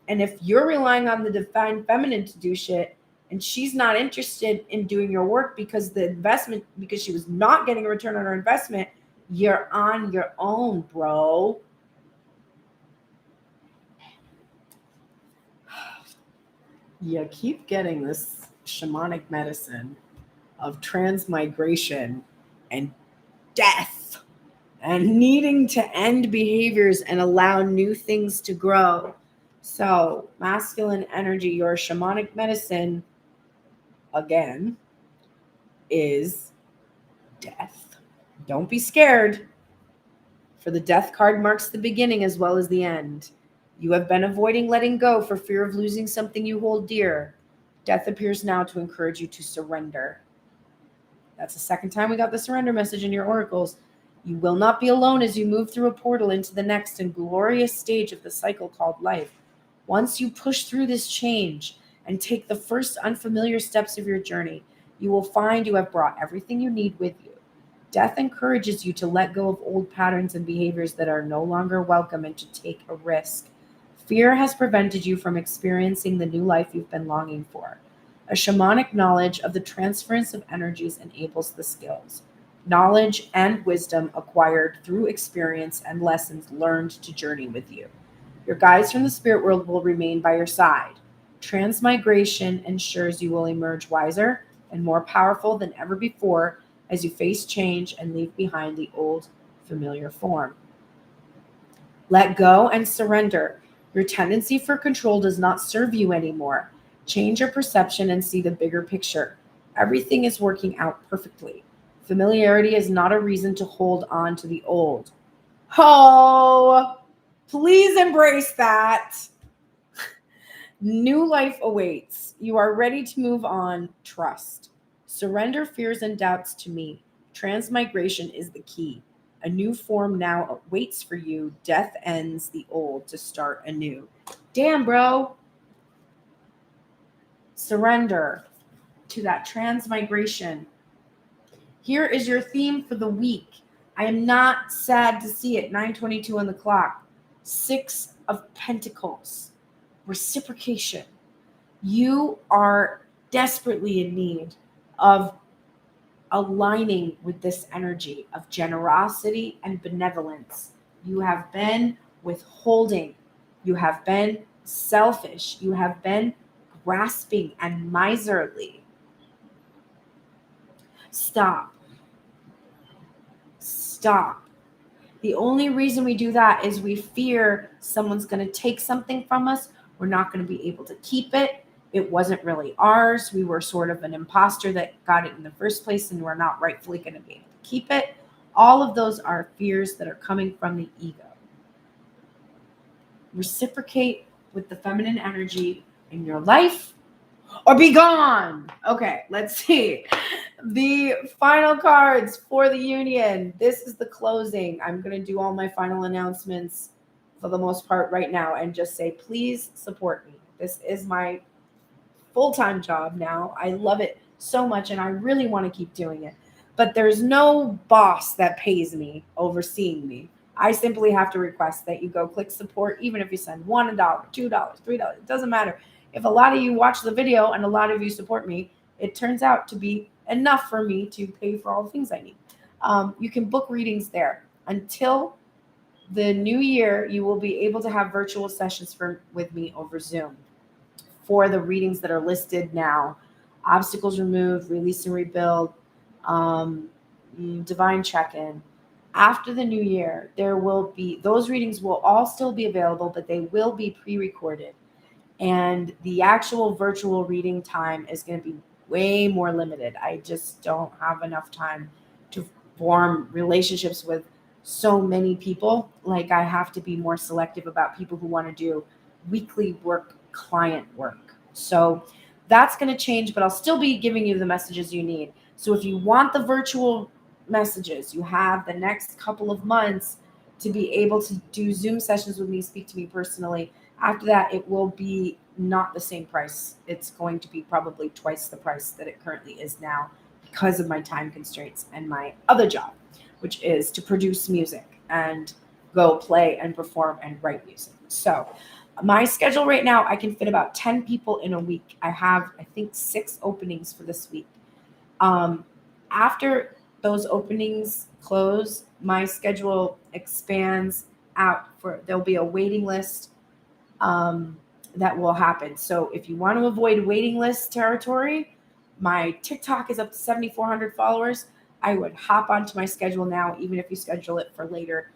And if you're relying on the divine feminine to do shit and she's not interested in doing your work because she was not getting a return on her investment, you're on your own, bro. You keep getting this shamanic medicine of transmigration and death and needing to end behaviors and allow new things to grow. So, masculine energy, your shamanic medicine, again, is death. Don't be scared, for the death card marks the beginning as well as the end. You have been avoiding letting go for fear of losing something you hold dear. Death appears now to encourage you to surrender. That's the second time we got the surrender message in your oracles. You will not be alone as you move through a portal into the next and glorious stage of the cycle called life. Once you push through this change and take the first unfamiliar steps of your journey, you will find you have brought everything you need with you. Death encourages you to let go of old patterns and behaviors that are no longer welcome and to take a risk. Fear has prevented you from experiencing the new life you've been longing for. A shamanic knowledge of the transference of energies enables the skills, knowledge, and wisdom acquired through experience and lessons learned to journey with you. Your guides from the spirit world will remain by your side. Transmigration ensures you will emerge wiser and more powerful than ever before as you face change and leave behind the old familiar form. Let go and surrender. Your tendency for control does not serve you anymore. Change your perception and see the bigger picture. Everything is working out perfectly. Familiarity is not a reason to hold on to the old. Oh, please embrace that. New life awaits. You are ready to move on. Trust. Surrender fears and doubts to me. Transmigration is the key. A new form now waits for you. Death ends the old to start anew. Damn, bro. Surrender to that transmigration. Here is your theme for the week. I am not sad to see it. 9:22 on the clock. 6 of Pentacles. Reciprocation. You are desperately in need of aligning with this energy of generosity and benevolence. You have been withholding. You have been selfish. You have been grasping and miserly. Stop. Stop. The only reason we do that is we fear someone's going to take something from us. We're not going to be able to keep it. It wasn't really ours. We were sort of an imposter that got it in the first place, and we're not rightfully going to be able to keep it. All of those are fears that are coming from the ego. Reciprocate with the feminine energy in your life or be gone. Okay, let's see. The final cards for the union. This is the closing. I'm going to do all my final announcements for the most part right now and just say, please support me. This is my full-time job now. I love it so much and I really want to keep doing it. But there's no boss that pays me overseeing me. I simply have to request that you go click support, even if you send $1, $2, $3. It doesn't matter. If a lot of you watch the video and a lot of you support me, it turns out to be enough for me to pay for all the things I need. You can book readings there. Until the new year, you will be able to have virtual sessions with me over Zoom for the readings that are listed now. Obstacles removed, release and rebuild, divine check-in. After the new year, those readings will all still be available, but they will be pre-recorded. And the actual virtual reading time is going to be way more limited. I just don't have enough time to form relationships with so many people. Like I have to be more selective about people who want to do weekly work, client work. So that's going to change, but I'll still be giving you the messages you need. So if you want the virtual messages, you have the next couple of months to be able to do Zoom sessions with me, speak to me personally. After that, it will be not the same price. It's going to be probably twice the price that it currently is now because of my time constraints and my other job, which is to produce music and go play and perform and write music. So my schedule right now, I can fit about 10 people in a week. I have, I think, 6 openings for this week. After those openings close, my schedule expands out. There'll be a waiting list that will happen. So if you want to avoid waiting list territory, my TikTok is up to 7,400 followers. I would hop onto my schedule now, even if you schedule it for later,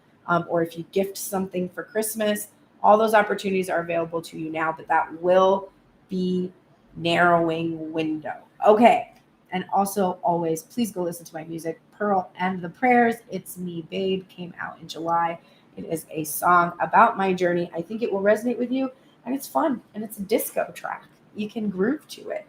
or if you gift something for Christmas. All those opportunities are available to you now, but that will be narrowing window. Okay. And also, always, please go listen to my music, Pearl and the Prayers. It's Me, Babe, came out in July. It is a song about my journey. I think it will resonate with you, and it's fun, and it's a disco track. You can groove to it.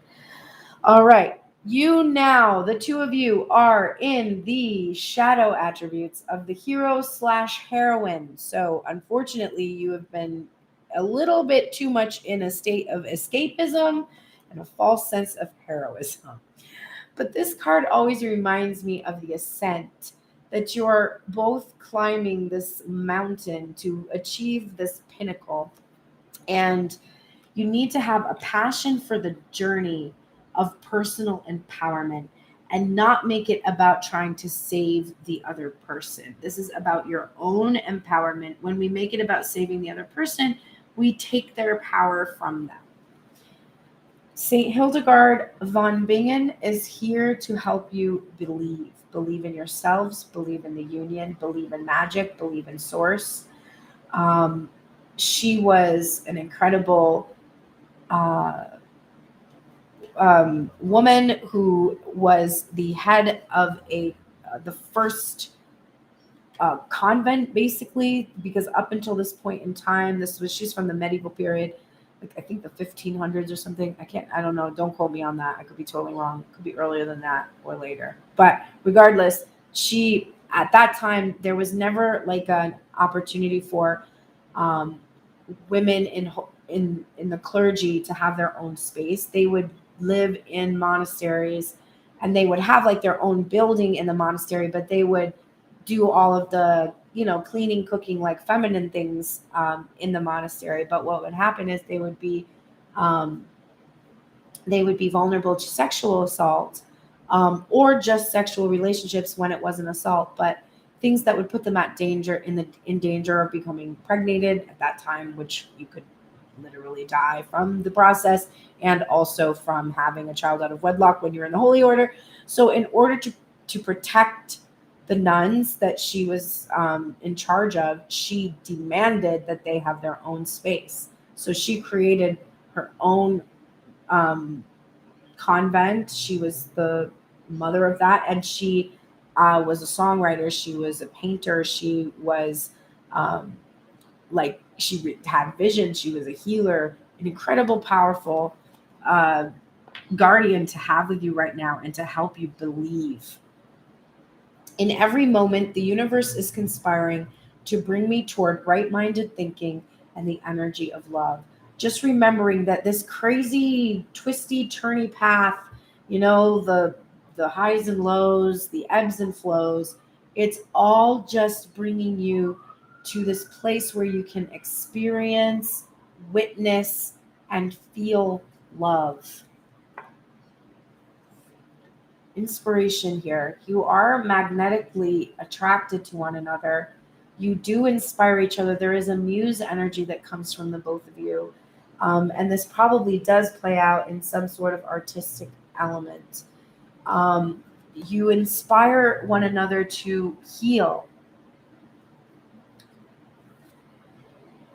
All right. You now, the two of you, are in the shadow attributes of the hero/heroine. So, unfortunately, you have been a little bit too much in a state of escapism and a false sense of heroism. But this card always reminds me of the ascent, that you're both climbing this mountain to achieve this pinnacle. And you need to have a passion for the journey of personal empowerment and not make it about trying to save the other person. This is about your own empowerment. When we make it about saving the other person, we take their power from them. St. Hildegard von Bingen is here to help you believe. Believe in yourselves, believe in the union, believe in magic, believe in source. She was an incredible woman who was the head of the first convent, basically, because up until this point in time, she's from the medieval period, like I think the 1500s or something. I don't know. Don't quote me on that. I could be totally wrong. It could be earlier than that or later. But regardless, at that time, there was never like an opportunity for women in the clergy to have their own space. They would live in monasteries, and they would have like their own building in the monastery, but they would do all of the cleaning, cooking, like feminine things in the monastery. But what would happen is they would be vulnerable to sexual assault, or just sexual relationships when it wasn't assault, but things that would put them in danger of becoming pregnated at that time, which you could literally die from the process, and also from having a child out of wedlock when you're in the holy order. So in order to protect the nuns that she was in charge of, she demanded that they have their own space. So she created her own convent. She was the mother of that, and she was a songwriter. She was a painter. She was she had vision. She was a healer, an incredible, powerful guardian to have with you right now and to help you believe. In every moment, the universe is conspiring to bring me toward right-minded thinking and the energy of love. Just remembering that this crazy, twisty, turny path, the highs and lows, the ebbs and flows, it's all just bringing you to this place where you can experience, witness, and feel love. Inspiration here. You are magnetically attracted to one another. You do inspire each other. There is a muse energy that comes from the both of you. And this probably does play out in some sort of artistic element. You inspire one another to heal.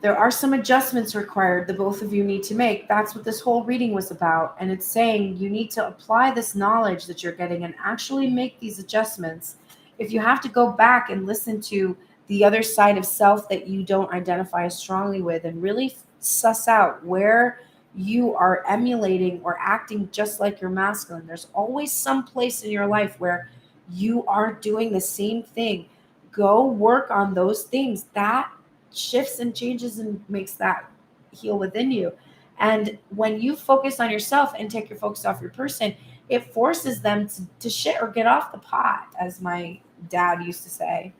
There are some adjustments required the both of you need to make. That's what this whole reading was about. And it's saying you need to apply this knowledge that you're getting and actually make these adjustments If you have to go back and listen to the other side of self that you don't identify as strongly with and really suss out where you are emulating or acting just like your masculine, there's always some place in your life where you are doing the same thing. Go work on those things. That shifts and changes and makes that heal within you. And when you focus on yourself and take your focus off your person, it forces them to shit or get off the pot, as my dad used to say.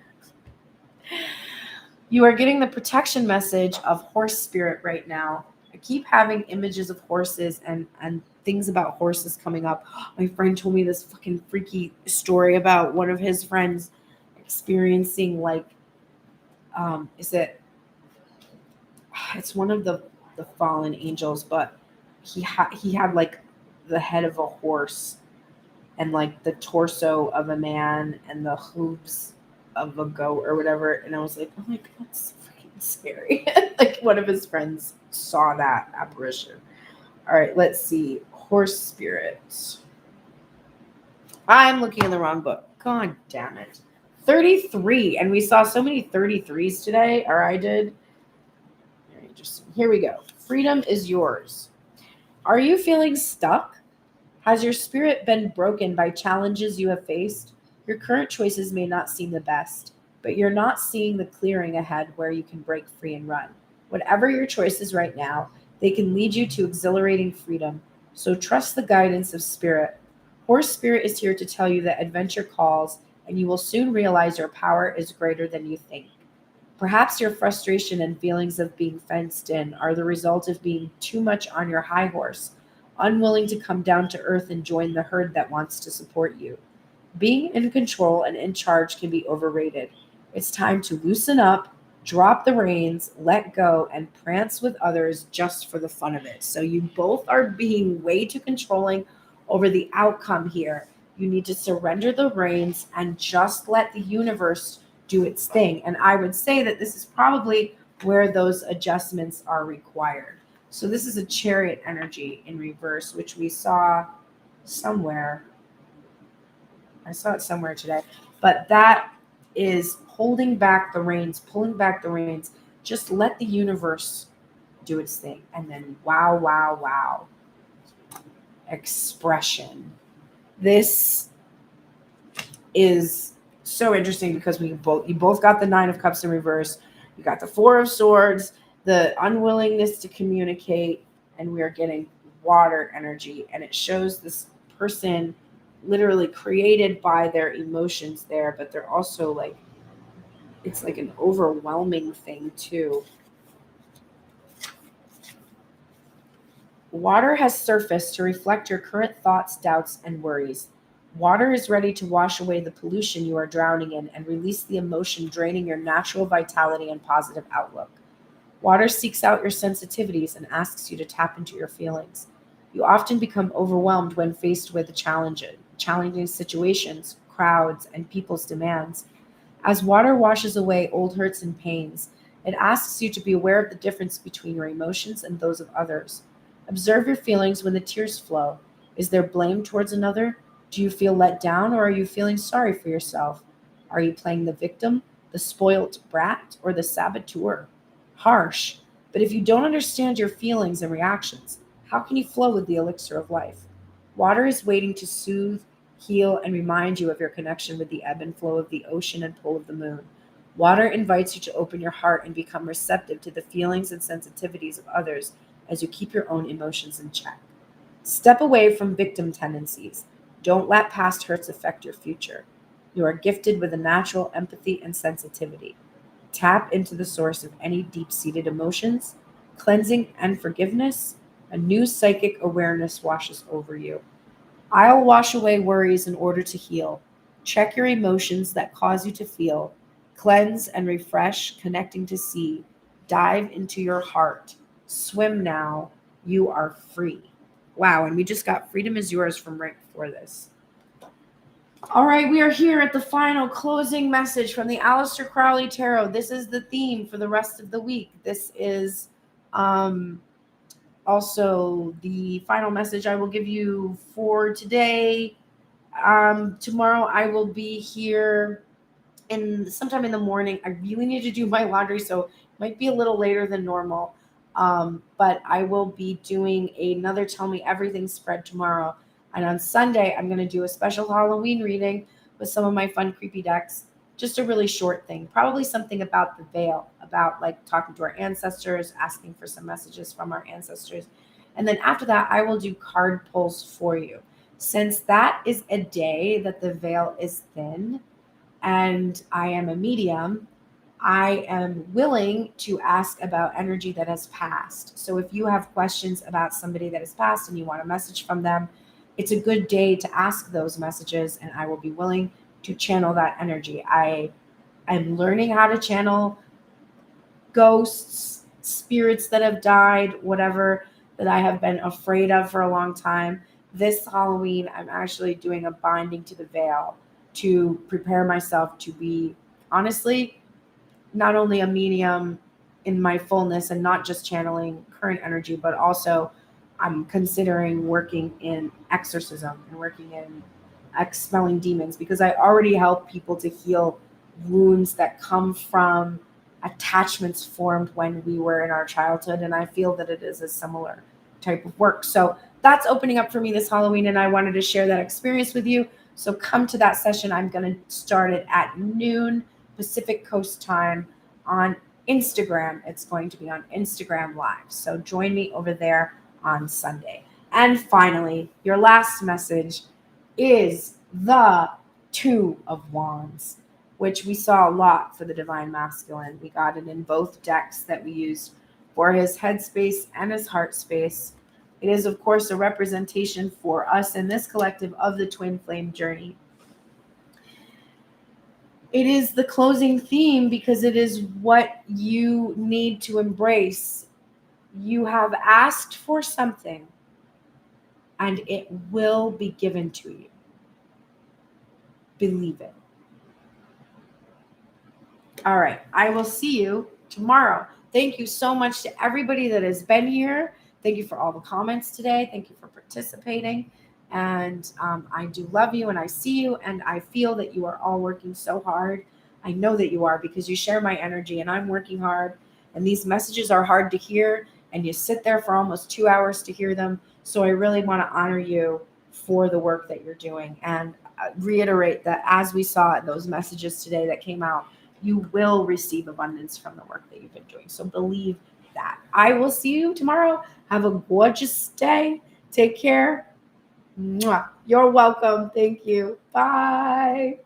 You are getting the protection message of horse spirit right now. I keep having images of horses and things about horses coming up. My friend told me this fucking freaky story about one of his friends experiencing it's one of the fallen angels, but he had like the head of a horse and like the torso of a man and the hooves of a goat or whatever. And I was like, oh my God, that's freaking scary. Like one of his friends saw that apparition. All right, let's see. Horse spirits. I'm looking in the wrong book. God damn it. 33. And we saw so many 33s today, or I did. Very interesting. Here we go. Freedom is yours. Are you feeling stuck? Has your spirit been broken by challenges you have faced? Your current choices may not seem the best, but you're not seeing the clearing ahead where you can break free and run. Whatever your choice is right now, they can lead you to exhilarating freedom. So trust the guidance of spirit. Horse spirit is here to tell you that adventure calls, and you will soon realize your power is greater than you think. Perhaps your frustration and feelings of being fenced in are the result of being too much on your high horse, unwilling to come down to earth and join the herd that wants to support you. Being in control and in charge can be overrated. It's time to loosen up, drop the reins, let go, and prance with others just for the fun of it. So you both are being way too controlling over the outcome here. You need to surrender the reins and just let the universe do its thing. And I would say that this is probably where those adjustments are required. So this is a Chariot energy in reverse, which we saw somewhere. I saw it somewhere today. But that is holding back the reins, pulling back the reins. Just let the universe do its thing. And then wow, wow, wow. Expression. This is so interesting because you both got the Nine of Cups in reverse. You got the Four of Swords, the unwillingness to communicate, and we are getting water energy. And it shows this person literally created by their emotions there, but they're also like, it's like an overwhelming thing too. Water has surfaced to reflect your current thoughts, doubts, and worries. Water is ready to wash away the pollution you are drowning in and release the emotion draining your natural vitality and positive outlook. Water seeks out your sensitivities and asks you to tap into your feelings. You often become overwhelmed when faced with challenging situations, crowds, and people's demands. As water washes away old hurts and pains, it asks you to be aware of the difference between your emotions and those of others. Observe your feelings when the tears flow. Is there blame towards another? Do you feel let down, or are you feeling sorry for yourself? Are you playing the victim, the spoilt brat, or the saboteur? Harsh. But if you don't understand your feelings and reactions, how can you flow with the elixir of life? Water is waiting to soothe, heal, and remind you of your connection with the ebb and flow of the ocean and pull of the moon. Water invites you to open your heart and become receptive to the feelings and sensitivities of others as you keep your own emotions in check. Step away from victim tendencies. Don't let past hurts affect your future. You are gifted with a natural empathy and sensitivity. Tap into the source of any deep-seated emotions, cleansing and forgiveness. A new psychic awareness washes over you. I'll wash away worries in order to heal. Check your emotions that cause you to feel. Cleanse and refresh, connecting to sea. Dive into your heart. Swim now. You are free. Wow, and we just got Freedom is Yours from right before this. All right, we are here at the final closing message from the Aleister Crowley Tarot. This is the theme for the rest of the week. This is also the final message I will give you for today. Tomorrow I will be here sometime in the morning. I really need to do my laundry, so it might be a little later than normal. But I will be doing another Tell Me Everything spread tomorrow. And on Sunday, I'm going to do a special Halloween reading with some of my fun creepy decks. Just a really short thing, probably something about the veil, about like talking to our ancestors, asking for some messages from our ancestors. And then after that, I will do card pulls for you. Since that is a day that the veil is thin and I am a medium, I am willing to ask about energy that has passed. So if you have questions about somebody that has passed and you want a message from them, it's a good day to ask those messages, and I will be willing to channel that energy. I am learning how to channel ghosts, spirits that have died, whatever that I have been afraid of for a long time. This Halloween, I'm actually doing a binding to the veil to prepare myself to be, honestly, not only a medium in my fullness and not just channeling current energy, but also I'm considering working in exorcism and working in expelling demons, because I already help people to heal wounds that come from attachments formed when we were in our childhood. And I feel that it is a similar type of work. So that's opening up for me this Halloween, and I wanted to share that experience with you. So come to that session. I'm going to start it at noon Pacific Coast time on Instagram. It's going to be on Instagram Live. So join me over there on Sunday. And finally, your last message is the Two of Wands, which we saw a lot for the Divine Masculine. We got it in both decks that we used for his headspace and his heart space. It is, of course, a representation for us in this collective of the twin flame journey. It is the closing theme because it is what you need to embrace. You have asked for something, and it will be given to you. Believe it. All right. I will see you tomorrow. Thank you so much to everybody that has been here. Thank you for all the comments today. Thank you for participating. And I do love you, and I see you, and I feel that you are all working so hard. I know that you are, because you share my energy, and I'm working hard. And these messages are hard to hear, and you sit there for almost 2 hours to hear them. So I really want to honor you for the work that you're doing, and reiterate that as we saw in those messages today that came out, you will receive abundance from the work that you've been doing. So believe that. I will see you tomorrow. Have a gorgeous day. Take care. Mwah. You're welcome. Thank you. Bye.